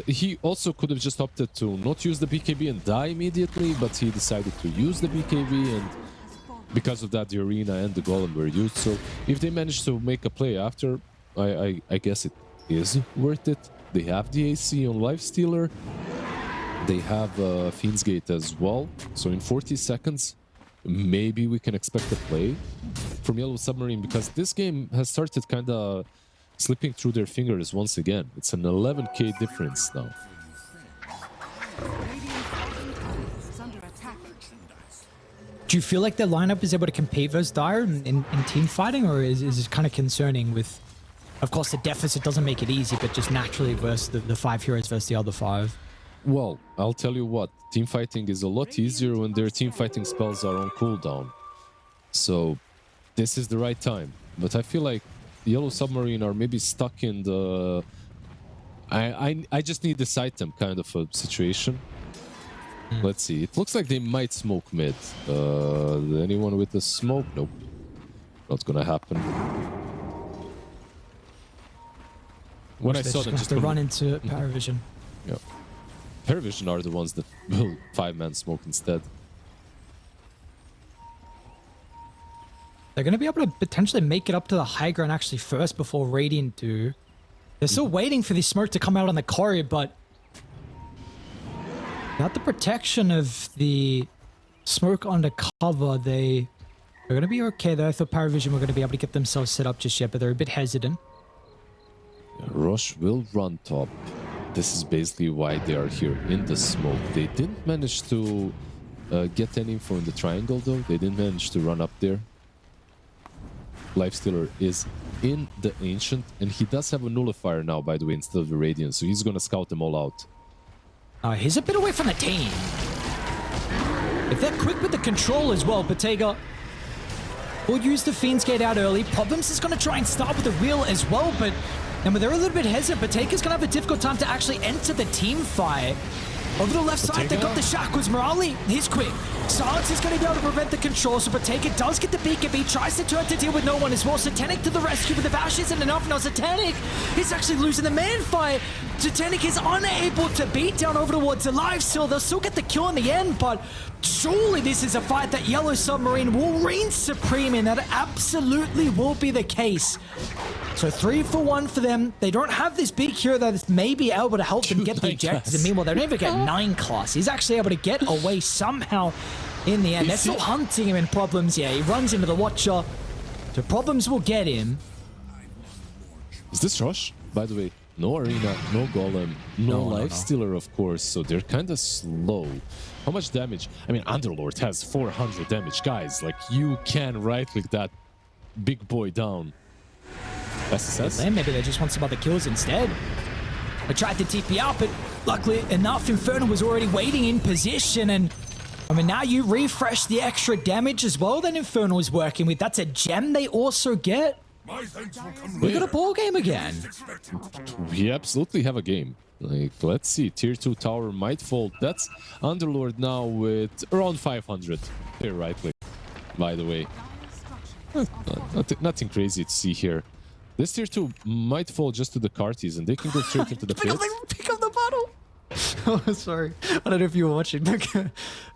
He also could have just opted to not use the BKB and die immediately, but he decided to use the BKB, and because of that, the Arena and the Golem were used. So if they manage to make a play after, I guess it is worth it. They have the AC on Lifestealer. They have Fiend's Gate as well. So in 40 seconds, maybe we can expect a play from Yellow Submarine, because this game has started kind of slipping through their fingers once again. It's an 11k difference now. Do you feel like their lineup is able to compete versus Dire in team fighting, or is it kind of concerning with, of course, the deficit doesn't make it easy, but just naturally versus the 5 heroes versus the other 5? Well, I'll tell you what, team fighting is a lot easier when their team fighting spells are on cooldown. So this is the right time. But I feel like Yellow Submarine are maybe stuck in the I just need this item kind of a situation. Let's see. It looks like they might smoke mid. Anyone with the smoke? Nope. Not gonna happen. When I saw them just to run into PVISION. Yeah. PVISION are the ones that will 5-man smoke instead. They're going to be able to potentially make it up to the high ground actually first before Radiant do. They're still waiting for this smoke to come out on the corridor, but without the protection of the smoke under cover, they're going to be okay though. I thought PVISION were going to be able to get themselves set up just yet, but they're a bit hesitant. Roche will run top. This is basically why they are here in the smoke. They didn't manage to get any info in the triangle though. They didn't manage to run up there. Lifestealer is in the Ancient, and he does have a nullifier now, by the way, instead of the Radiant, so he's gonna scout them all out. He's a bit away from the team. If they're quick with the control as well, Bottega will use the Fiend's Gate out early. Problems is going to try and start with the wheel as well, but they're a little bit hesitant. Bottega's going to have a difficult time to actually enter the team fight. Over the left side, they got the shackles. Morale, he's quick. Silence is going to be able to prevent the control, so Bottega does get the beacon beat, tries to turn to deal with no one as well. Satanic to the rescue, but the bash isn't enough. Now Satanic is actually losing the man fight. Satanic is unable to beat down over towards the live still. They'll still get the kill in the end, but surely this is a fight that Yellow Submarine will reign supreme in. That absolutely will be the case. So 3 for 1 for them. They don't have this big hero that is maybe able to help them get the ejectors. And meanwhile, they don't even get 9 class. He's actually able to get away somehow in the end. They're still hunting him in Problems. Yeah, he runs into the Watcher. So Problems will get him. Is this Rush? By the way, no Arena, no Golem, no Lifestealer, of course. So they're kind of slow. How much damage? I mean, Underlord has 400 damage. Guys, like, you can right-click that big boy down. SSS? Maybe they just want some other kills instead. I tried to TP out, but luckily enough, Inferno was already waiting in position. And I mean, now you refresh the extra damage as well that Inferno is working with. That's a gem they also get. We got a ball game again. We absolutely have a game. Like, let's see. Tier 2 tower might fall. That's Underlord now with around 500 per right click, by the way. Nothing crazy to see here. This tier 2 might fall just to the Carties, and they can go straight into the pit. Pick up the bottle! Oh, sorry. I don't know if you were watching.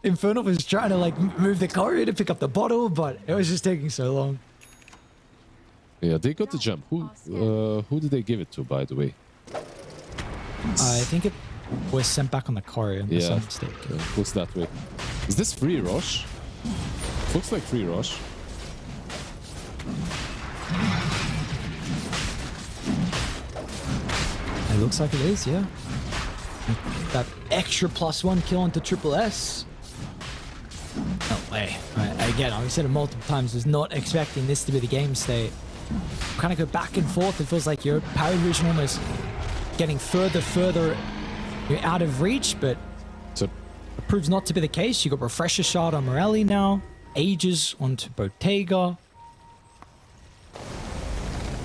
Inferno was trying to, like, move the corridor to pick up the bottle, but it was just taking so long. Yeah, they got the gem. Who did they give it to, by the way? I think it was sent back on the corridor. Yeah, looks that way. Is this free Roche? Looks like free Roche. It looks like it is, yeah. That extra +1 kill into Triple S. No way. Again, I've said it multiple times, was not expecting this to be the game state. Kind of go back and forth. It feels like your PVISION almost getting further you're out of reach, but it proves not to be the case. You got Refresher Shard on Morelli now. Ages onto Bottega.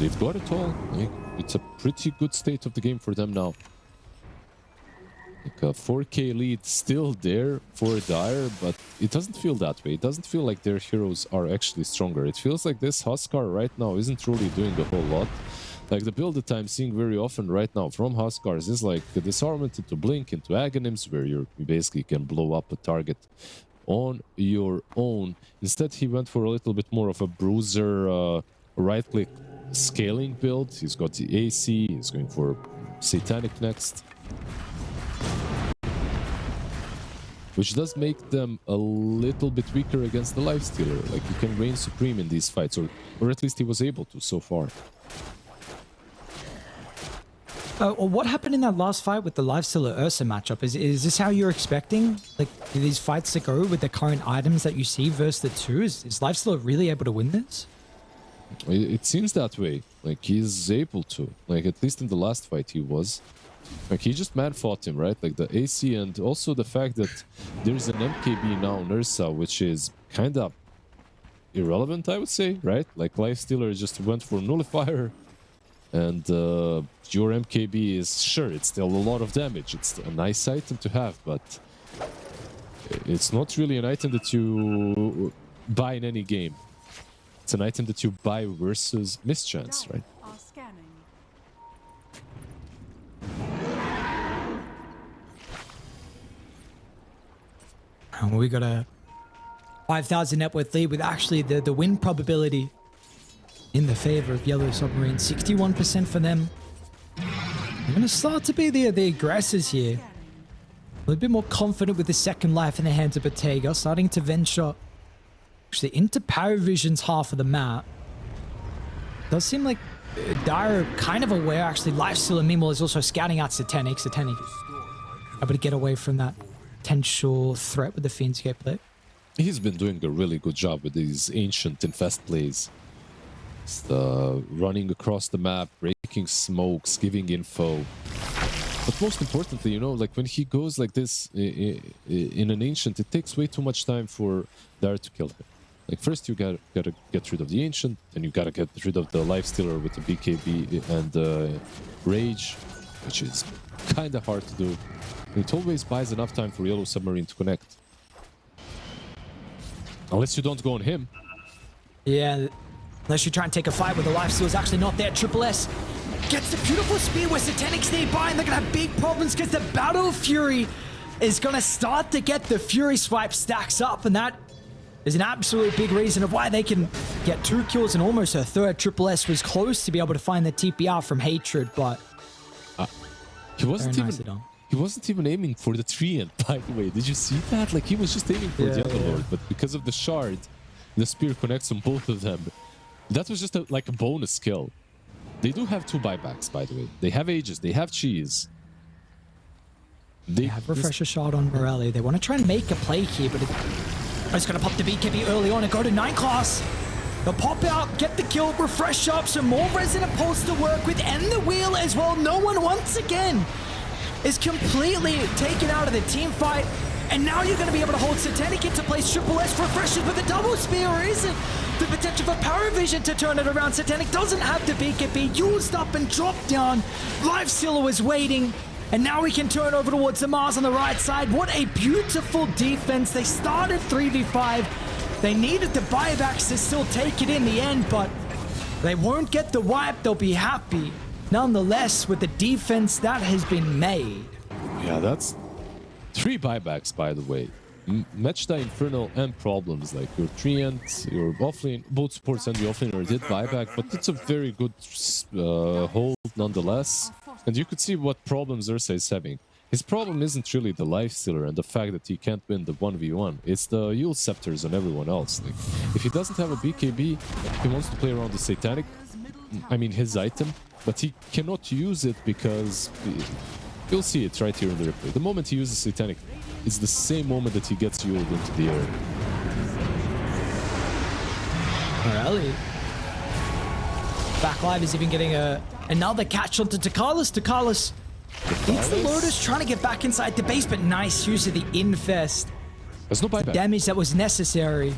They've got it all. Like, it's a pretty good state of the game for them now. Like a 4K lead still there for Dire, but it doesn't feel that way. It doesn't feel like their heroes are actually stronger. It feels like this Huskar right now isn't really doing a whole lot. Like the build that I'm seeing very often right now from Huskars is like a disarmament into Blink, into Agonyms, where you basically can blow up a target on your own. Instead, he went for a little bit more of a bruiser right-click scaling build. He's got the AC, he's going for Satanic next, which does make them a little bit weaker against the Lifestealer. Like, you can reign supreme in these fights, or at least he was able to so far. What happened in that last fight with the Lifestealer Ursa matchup? Is this how you're expecting, like, these fights to go with the current items that you see versus the two? Is Lifestealer really able to win this? It seems that way. Like, he's able to. Like, at least in the last fight he was. Like, he just man-fought him, right? Like, the AC, and also the fact that there's an MKB now on Ursa, which is kind of irrelevant, I would say, right? Like, Lifestealer just went for Nullifier, and your MKB is, sure, it's still a lot of damage. It's a nice item to have, but it's not really an item that you buy in any game. It's an item that you buy versus mischance, right? Are scanning. And we got a 5,000 net worth lead with actually the win probability in the favor of Yellow Submarine. 61% for them. They're going to start to be the aggressors here. A little bit more confident with the second life in the hands of Bottega, starting to venture actually into PVISION's half of the map. Does seem like Dire kind of aware, actually. Lifesteal and Mimo is also scouting out Satanic. Satanic able to get away from that potential threat with the Fiendscape play. He's been doing a really good job with these ancient infest plays. Just, running across the map, breaking smokes, giving info. But most importantly, you know, like when he goes like this in an ancient, it takes way too much time for Dire to kill him. Like first you gotta get rid of the ancient, and you gotta get rid of the lifestealer with the BKB and rage, which is kind of hard to do. And it always buys enough time for Yellow Submarine to connect. Unless you don't go on him. Yeah, unless you try and take a fight with the lifesteal is actually not there. Triple S gets the beautiful spear where Satanic's nearby, and they're gonna have big problems because the Battle Fury is gonna start to get the Fury swipe stacks up, and that is an absolute big reason of why they can get 2 kills and almost a third. Triple S was close to be able to find the TPR from Hatred, but he wasn't even aiming for the treant, by the way. Did you see that? Like he was just aiming for the other Lord, but because of the shard, the spear connects on both of them. That was just like a bonus kill. They do have 2 buybacks, by the way. They have Aegis, they have Cheese. They have Refresher Shard on Morelli. They want to try and make a play here, but it's going to pop the BKB early on and go to 9 class. They'll pop out, get the kill, refresh up, some more Resonant Pulse to work with, and the wheel as well. No one once again is completely taken out of the team fight. And now you're going to be able to hold Satanic into place. Triple S refreshes with a double spear, or is it the potential for PVISION to turn it around? Satanic doesn't have the BKB, used up and dropped down. Lifestealer was waiting, and now we can turn over towards the MOUZ on the right side. What a beautiful defense. They started 3v5. They needed the buybacks to still take it in the end, but they won't get the wipe. They'll be happy nonetheless with the defense that has been made. Yeah, that's 3 buybacks, by the way. Matchda, Infernal, and Problems, like your Treant, your offlane, both supports and the offlaner did buyback, but it's a very good hold nonetheless. And you could see what problems Ursa is having. His problem isn't really the Lifestealer and the fact that he can't win the 1v1. It's the Yule Scepters on everyone else. Like, if he doesn't have a BKB, he wants to play around the Satanic, I mean his item, but he cannot use it because... You'll see it right here in the replay. The moment he uses Satanic, it's the same moment that he gets Yuled into the air. Morelli. Backlive is even getting another catch onto Takalis. Takalis eats the Lotus, trying to get back inside the base, but nice use of the Infest. There's no buyback. Damage that was necessary.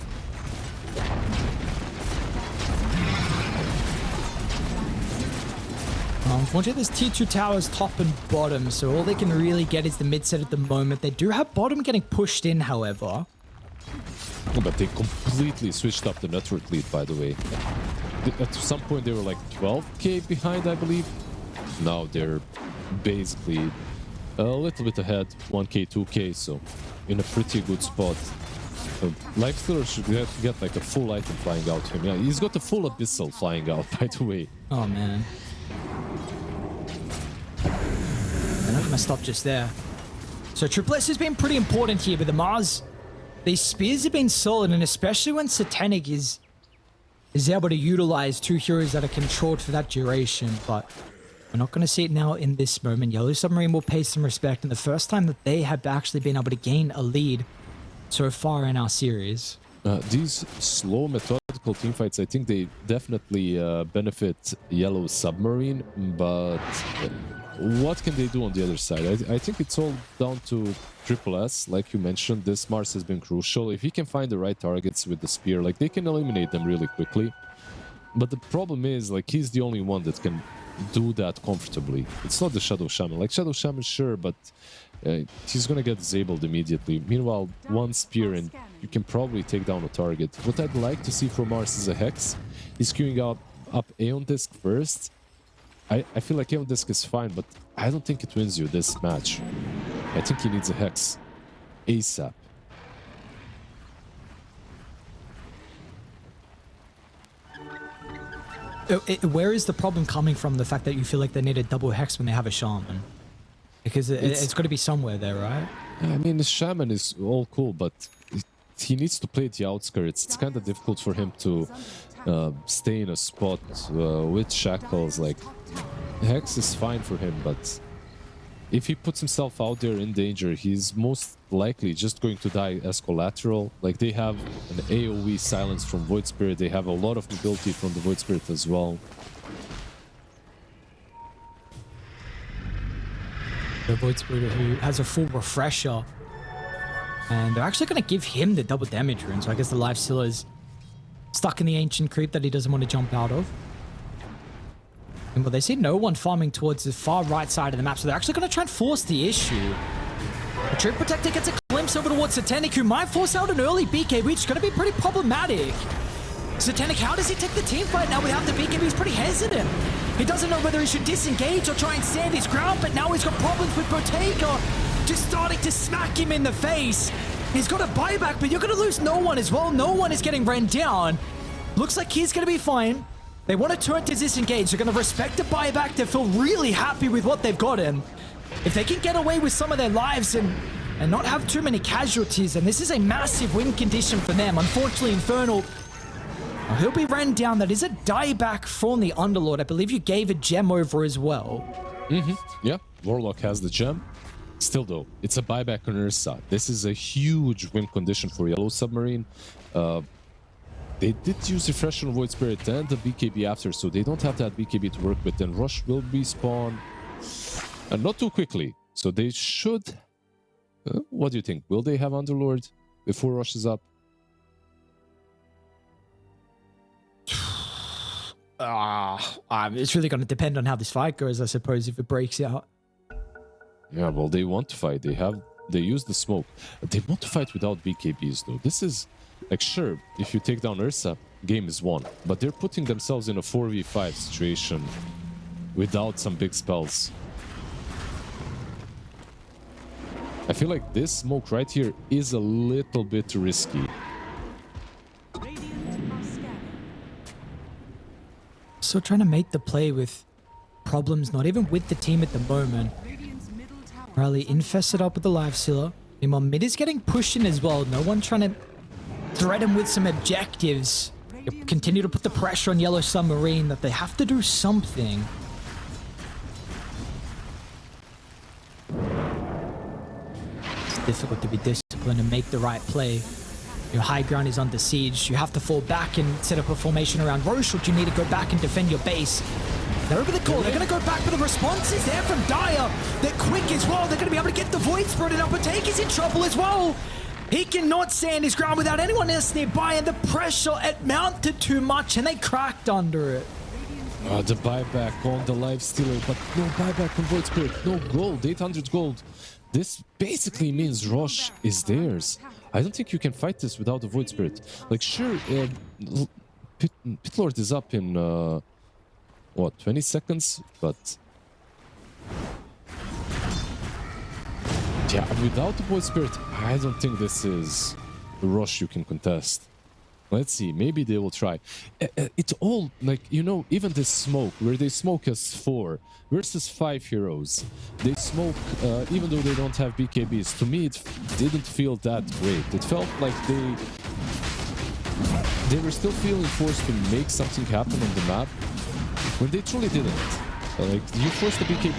Unfortunately, there's T2 towers top and bottom, so all they can really get is the mid set at the moment. They do have bottom getting pushed in, however. Oh, but they completely switched up the network lead, by the way. At some point, they were like 12k behind, I believe. Now they're basically a little bit ahead, 1k, 2k, so in a pretty good spot. Lifestealer should get like a full item flying out to him. Yeah, he's got a full Abyssal flying out, by the way. Oh, man. They're not going to stop just there. So Triple S has been pretty important here with the MOUZ. These spears have been solid, and especially when Satanic is able to utilize 2 heroes that are controlled for that duration. But we're not going to see it now in this moment. Yellow Submarine will pay some respect, and the first time that they have actually been able to gain a lead so far in our series. These slow methodical teamfights, I think they definitely benefit Yellow Submarine, but what can they do on the other side? I think it's all down to Triple S. Like you mentioned, this Mars has been crucial. If he can find the right targets with the spear, like they can eliminate them really quickly. But the problem is, like, he's the only one that can do that comfortably. It's not the Shadow Shaman. Like Shadow Shaman, sure, but he's gonna get disabled immediately. Meanwhile, one spear and you can probably take down a target. What I'd like to see from Mars is a Hex. He's queuing up Aeon Disc first. I feel like Aeon Disc is fine, but I don't think it wins you this match. I think he needs a Hex ASAP. Where is the problem coming from? The fact that you feel like they need a double Hex when they have a Shaman? Because it's got to be somewhere there, right? I mean, the Shaman is all cool, but he needs to play the outskirts. It's kind of difficult for him to stay in a spot with shackles. Like, Hex is fine for him, but if he puts himself out there in danger, he's most likely just going to die as collateral. Like, they have an AoE silence from Void Spirit. They have a lot of mobility from the Void Spirit as well. The Void Spirit who has a full refresher. And they're actually going to give him the double damage rune. So I guess the Life Stealer is stuck in the Ancient Creep that he doesn't want to jump out of. And well, they see no one farming towards the far right side of the map, so they're actually going to try and force the issue. The Trip Protector gets a glimpse over towards Satanic, who might force out an early BKB, which is going to be pretty problematic. Satanic, how does he take the team fight now without the BKB? He's pretty hesitant. He doesn't know whether he should disengage or try and stand his ground, but now he's got problems with Bottega just starting to smack him in the face. He's got a buyback, but you're going to lose no one as well. No one is getting ran down. Looks like he's going to be fine. They want to turn to disengage. They're going to respect the buyback. They feel really happy with what they've gotten. If they can get away with some of their lives and not have too many casualties, and this is a massive win condition for them. Unfortunately, Infernal, he'll be ran down. That is a dieback from the Underlord. I believe you gave a gem over as well. Yeah, Warlock has the gem. Still though, it's a buyback on Ursa. This is a huge win condition for Yellow Submarine. They did use Refresh on Void Spirit and the BKB after, so they don't have that BKB to work with. Then Rush will respawn, and not too quickly. So they should... what do you think? Will they have Underlord before Rush is up? It's really going to depend on how this fight goes, I suppose, if it breaks out. Yeah, well, they want to fight. They use the smoke. They want to fight without BKBs, though. This is... Like, sure, if you take down Ursa, game is won. But they're putting themselves in a 4v5 situation without some big spells. I feel like this smoke right here is a little bit risky. Still trying to make the play with problems, not even with the team at the moment. Riley infested up with the Life Stealer. Meanwhile, mid is getting pushed in as well. No one trying to threaten with some objectives. You continue to put the pressure on Yellow Submarine that they have to do something. It's difficult to be disciplined and make the right play. Your high ground is under siege. You have to fall back and set up a formation around Roche, or you need to go back and defend your base. They're over the call. They're going to go back, but the response is there from Dire. They're quick as well. They're going to be able to get the Void Spirit, and Uppertake is in trouble as well. He cannot stand his ground without anyone else nearby, and the pressure, it mounted too much, and they cracked under it. The buyback on the Life Stealer, but no buyback on Void Spirit. No gold, 800 gold. This basically means Roche is theirs. I don't think you can fight this without the Void Spirit. Like, sure, Pitlord is up in, what, 20 seconds? But... yeah, without the Void Spirit, I don't think this is a Rush you can contest. Let's see, maybe they will try. It's all, like, you know, even this smoke, where they smoke as 4 versus 5 heroes. They smoke, even though they don't have BKBs. To me, it didn't feel that great. It felt like they were still feeling forced to make something happen on the map, when they truly didn't. Like, you force the BKB,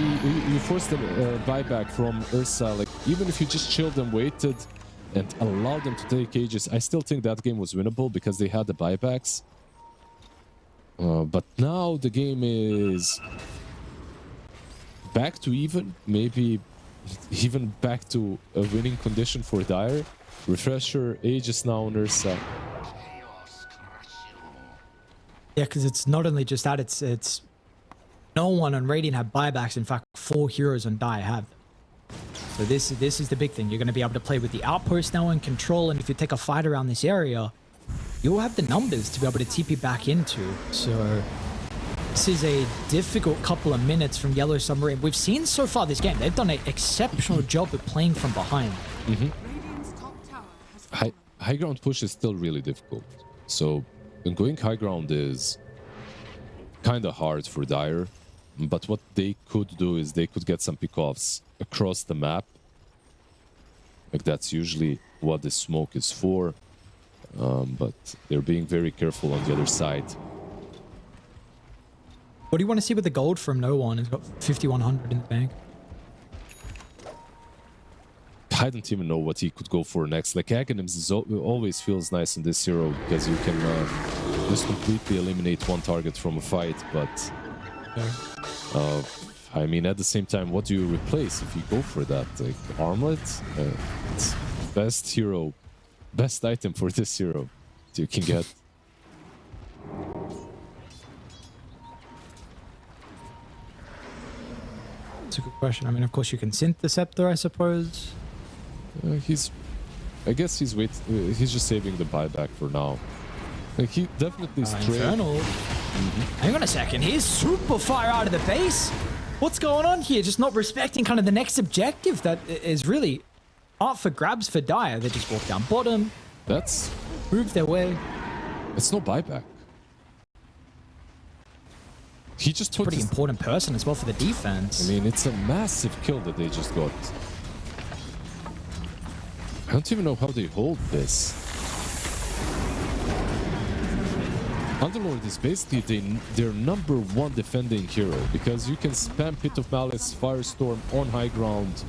you force the buyback from Ursa. Like, even if you just chilled and waited and allowed them to take ages, I still think that game was winnable because they had the buybacks. But now the game is back to even, maybe even back to a winning condition for Dire. Refresher, ages now on Ursa. Yeah, because it's not only just that, it's No one on Radiant have buybacks. In fact, 4 heroes on Die have them. So this is the big thing. You're going to be able to play with the outpost now in control, and if you take a fight around this area, you'll have the numbers to be able to TP back into. So this is a difficult couple of minutes from Yellow Submarine. We've seen so far this game, they've done an exceptional job at playing from behind. Radiant's top tower has fallen. High ground push is still really difficult. So going high ground is kind of hard for Dire. But what they could do is they could get some pickoffs across the map. Like that's usually what the smoke is for. But they're being very careful on the other side. What do you want to see with the gold from No One? He's got 5,100 in the bank. I don't even know what he could go for next. Like Aghanims always feels nice in this hero because you can just completely eliminate one target from a fight. But I mean, at the same time, what do you replace if you go for that? Like Armlet? It's best hero, best item for this hero that you can get. That's a good question. I mean, of course, you can synth the scepter, I suppose. I guess he's he's just saving the buyback for now. Like he definitely straight. Infernal. Hang on a second. Here's super fire out of the base. What's going on here? Just not respecting kind of the next objective that is really up for grabs for Dire. They just walk down bottom. That's move their way. It's no buyback. He just put pretty important person as well for the defense. I mean, it's a massive kill that they just got. I don't even know how they hold this. Underlord is basically their #1 defending hero because you can spam Pit of Malice, Firestorm on high ground.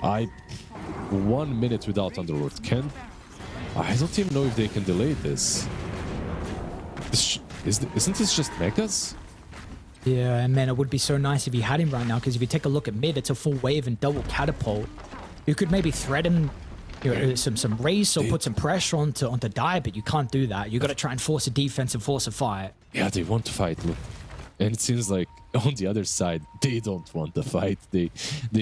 1 minute without Underlord. I don't even know if they can delay this. Isn't this just megas? Yeah, and man, it would be so nice if you had him right now, because if you take a look at mid, it's a full wave and double catapult. You could maybe threaten some race or put some pressure onto Die, but you can't do that. You got to try and force a defense and force a fight. Yeah, they want to fight, look. And it seems like on the other side, they don't want the fight. They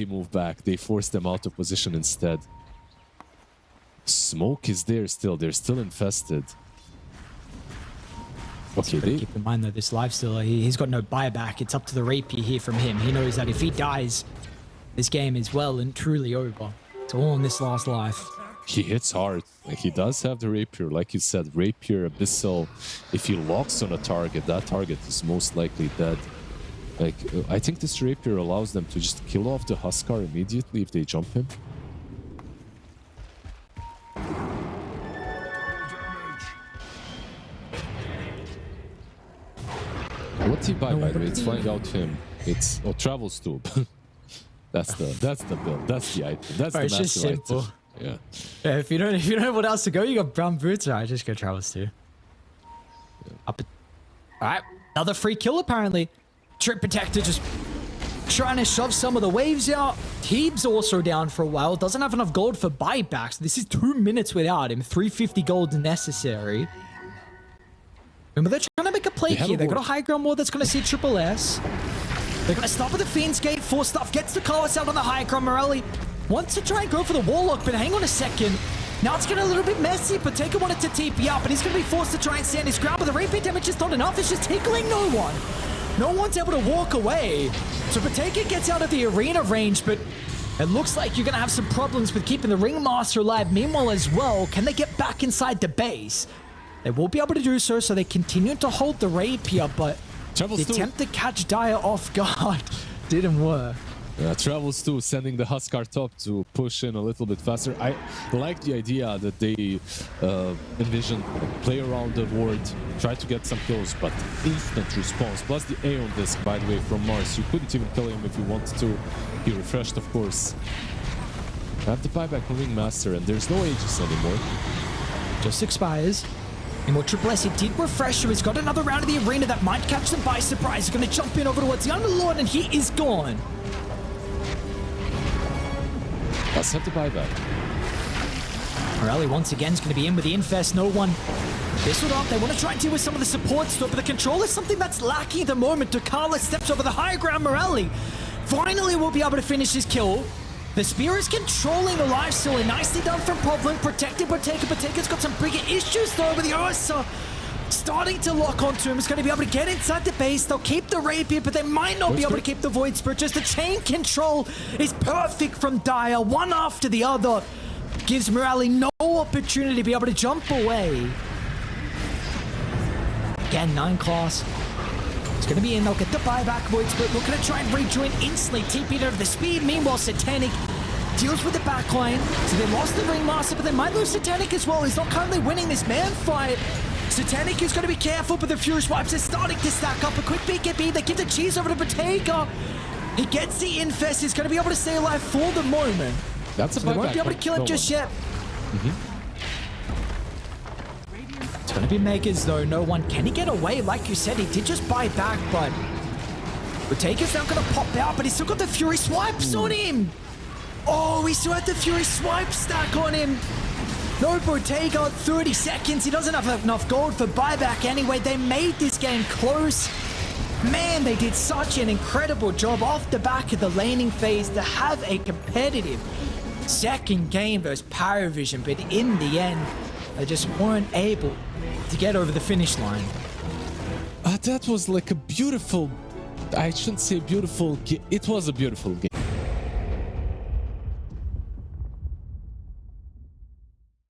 move back. They force them out of position instead. Smoke is there still. They're still infested. Okay, keep in mind though, this lifestealer, he's got no buyback. It's up to the rapier here from him. He knows that if he dies, this game is well and truly over. It's all in this last life. He hits hard. Like, he does have the rapier, like you said, rapier, abyssal. If he locks on a target, that target is most likely dead. Like, I think this rapier allows them to just kill off the Huskar immediately if they jump him. What's he buy, by the way? It's flying out him. It's travel stoop. That's the build. That's the item. That's the master item. Yeah. Yeah. If you don't know what else to go, you got brown boots. Alright, just go travel stew. Yeah. Alright, another free kill apparently. Trip Protector just trying to shove some of the waves out. Teeb's also down for a while. Doesn't have enough gold for buybacks. This is 2 minutes without him. 350 gold necessary. Remember, they're trying to make a play here. They got a high ground ward that's going to see Triple S. They're going to stop at the Fiend's Gate. Force stuff gets the Colossus out on the high ground. Morelli wants to try and go for the Warlock, but hang on a second. Now it's getting a little bit messy. Pateka wanted to TP up, but he's going to be forced to try and stand his ground. But the rapier damage is not enough. It's just tickling no one. No one's able to walk away. So Pateka gets out of the arena range, but it looks like you're going to have some problems with keeping the Ringmaster alive. Meanwhile as well, can they get back inside the base? They will be able to do so, so they continue to hold the rapier, but the attempt to catch Dire off guard didn't work. Yeah, Travels too, sending the Huskar top to push in a little bit faster. I like the idea that they envision, play around the ward, try to get some kills, but instant response. Plus the Aeon disc, by the way, from Mars. You couldn't even kill him if you wanted to. He refreshed, of course. Have the buyback from Ringmaster, and there's no Aegis anymore. Just expires. And what Triple S, he did refresh, so he's got another round of the arena that might catch them by surprise. He's going to jump in over towards the Underlord, and he is gone. Let's have the buyback. Morelli once again is going to be in with the Infest. No one This one up. They want to try and deal with some of the support stuff, but the control is something that's lacking at the moment. Dokala steps over the high ground. Morelli finally will be able to finish his kill. The Spear is controlling the lifesteal, and nicely done from Problem, protecting Bottega. Bottega's got some bigger issues though with the Ursa starting to lock onto him. He's going to be able to get inside the base. They'll keep the Rapier, but they might not be able to keep the Void Spirit. Just the chain control is perfect from Dire, one after the other. Gives Morelli no opportunity to be able to jump away. Again, 9 class. It's going to be in. They'll get the buyback. Void Spirit looking to try and rejoin instantly. TP'd over the speed. Meanwhile, Satanic deals with the backline. So they lost the Ringmaster, but they might lose Satanic as well. He's not currently winning this man fight. Satanic is going to be careful, but the Fury Swipes are starting to stack up. A quick peek at B. They give the cheese over to Bottega. He gets the Infest. He's going to be able to stay alive for the moment. That's a so they won't be able to kill him just yet. It's going to be Megas though, no one. Can he get away? Like you said, he did just buy back, but Bottega's not going to pop out, but he's still got the Fury Swipes on him. Oh, he still had the Fury Swipe stack on him. No Bottega, 30 seconds. He doesn't have enough gold for buyback anyway. They made this game close. Man, they did such an incredible job off the back of the laning phase to have a competitive second game versus ParaVision, but in the end, they just weren't able to get over the finish line. That was like a beautiful, I shouldn't say beautiful, it was a beautiful game.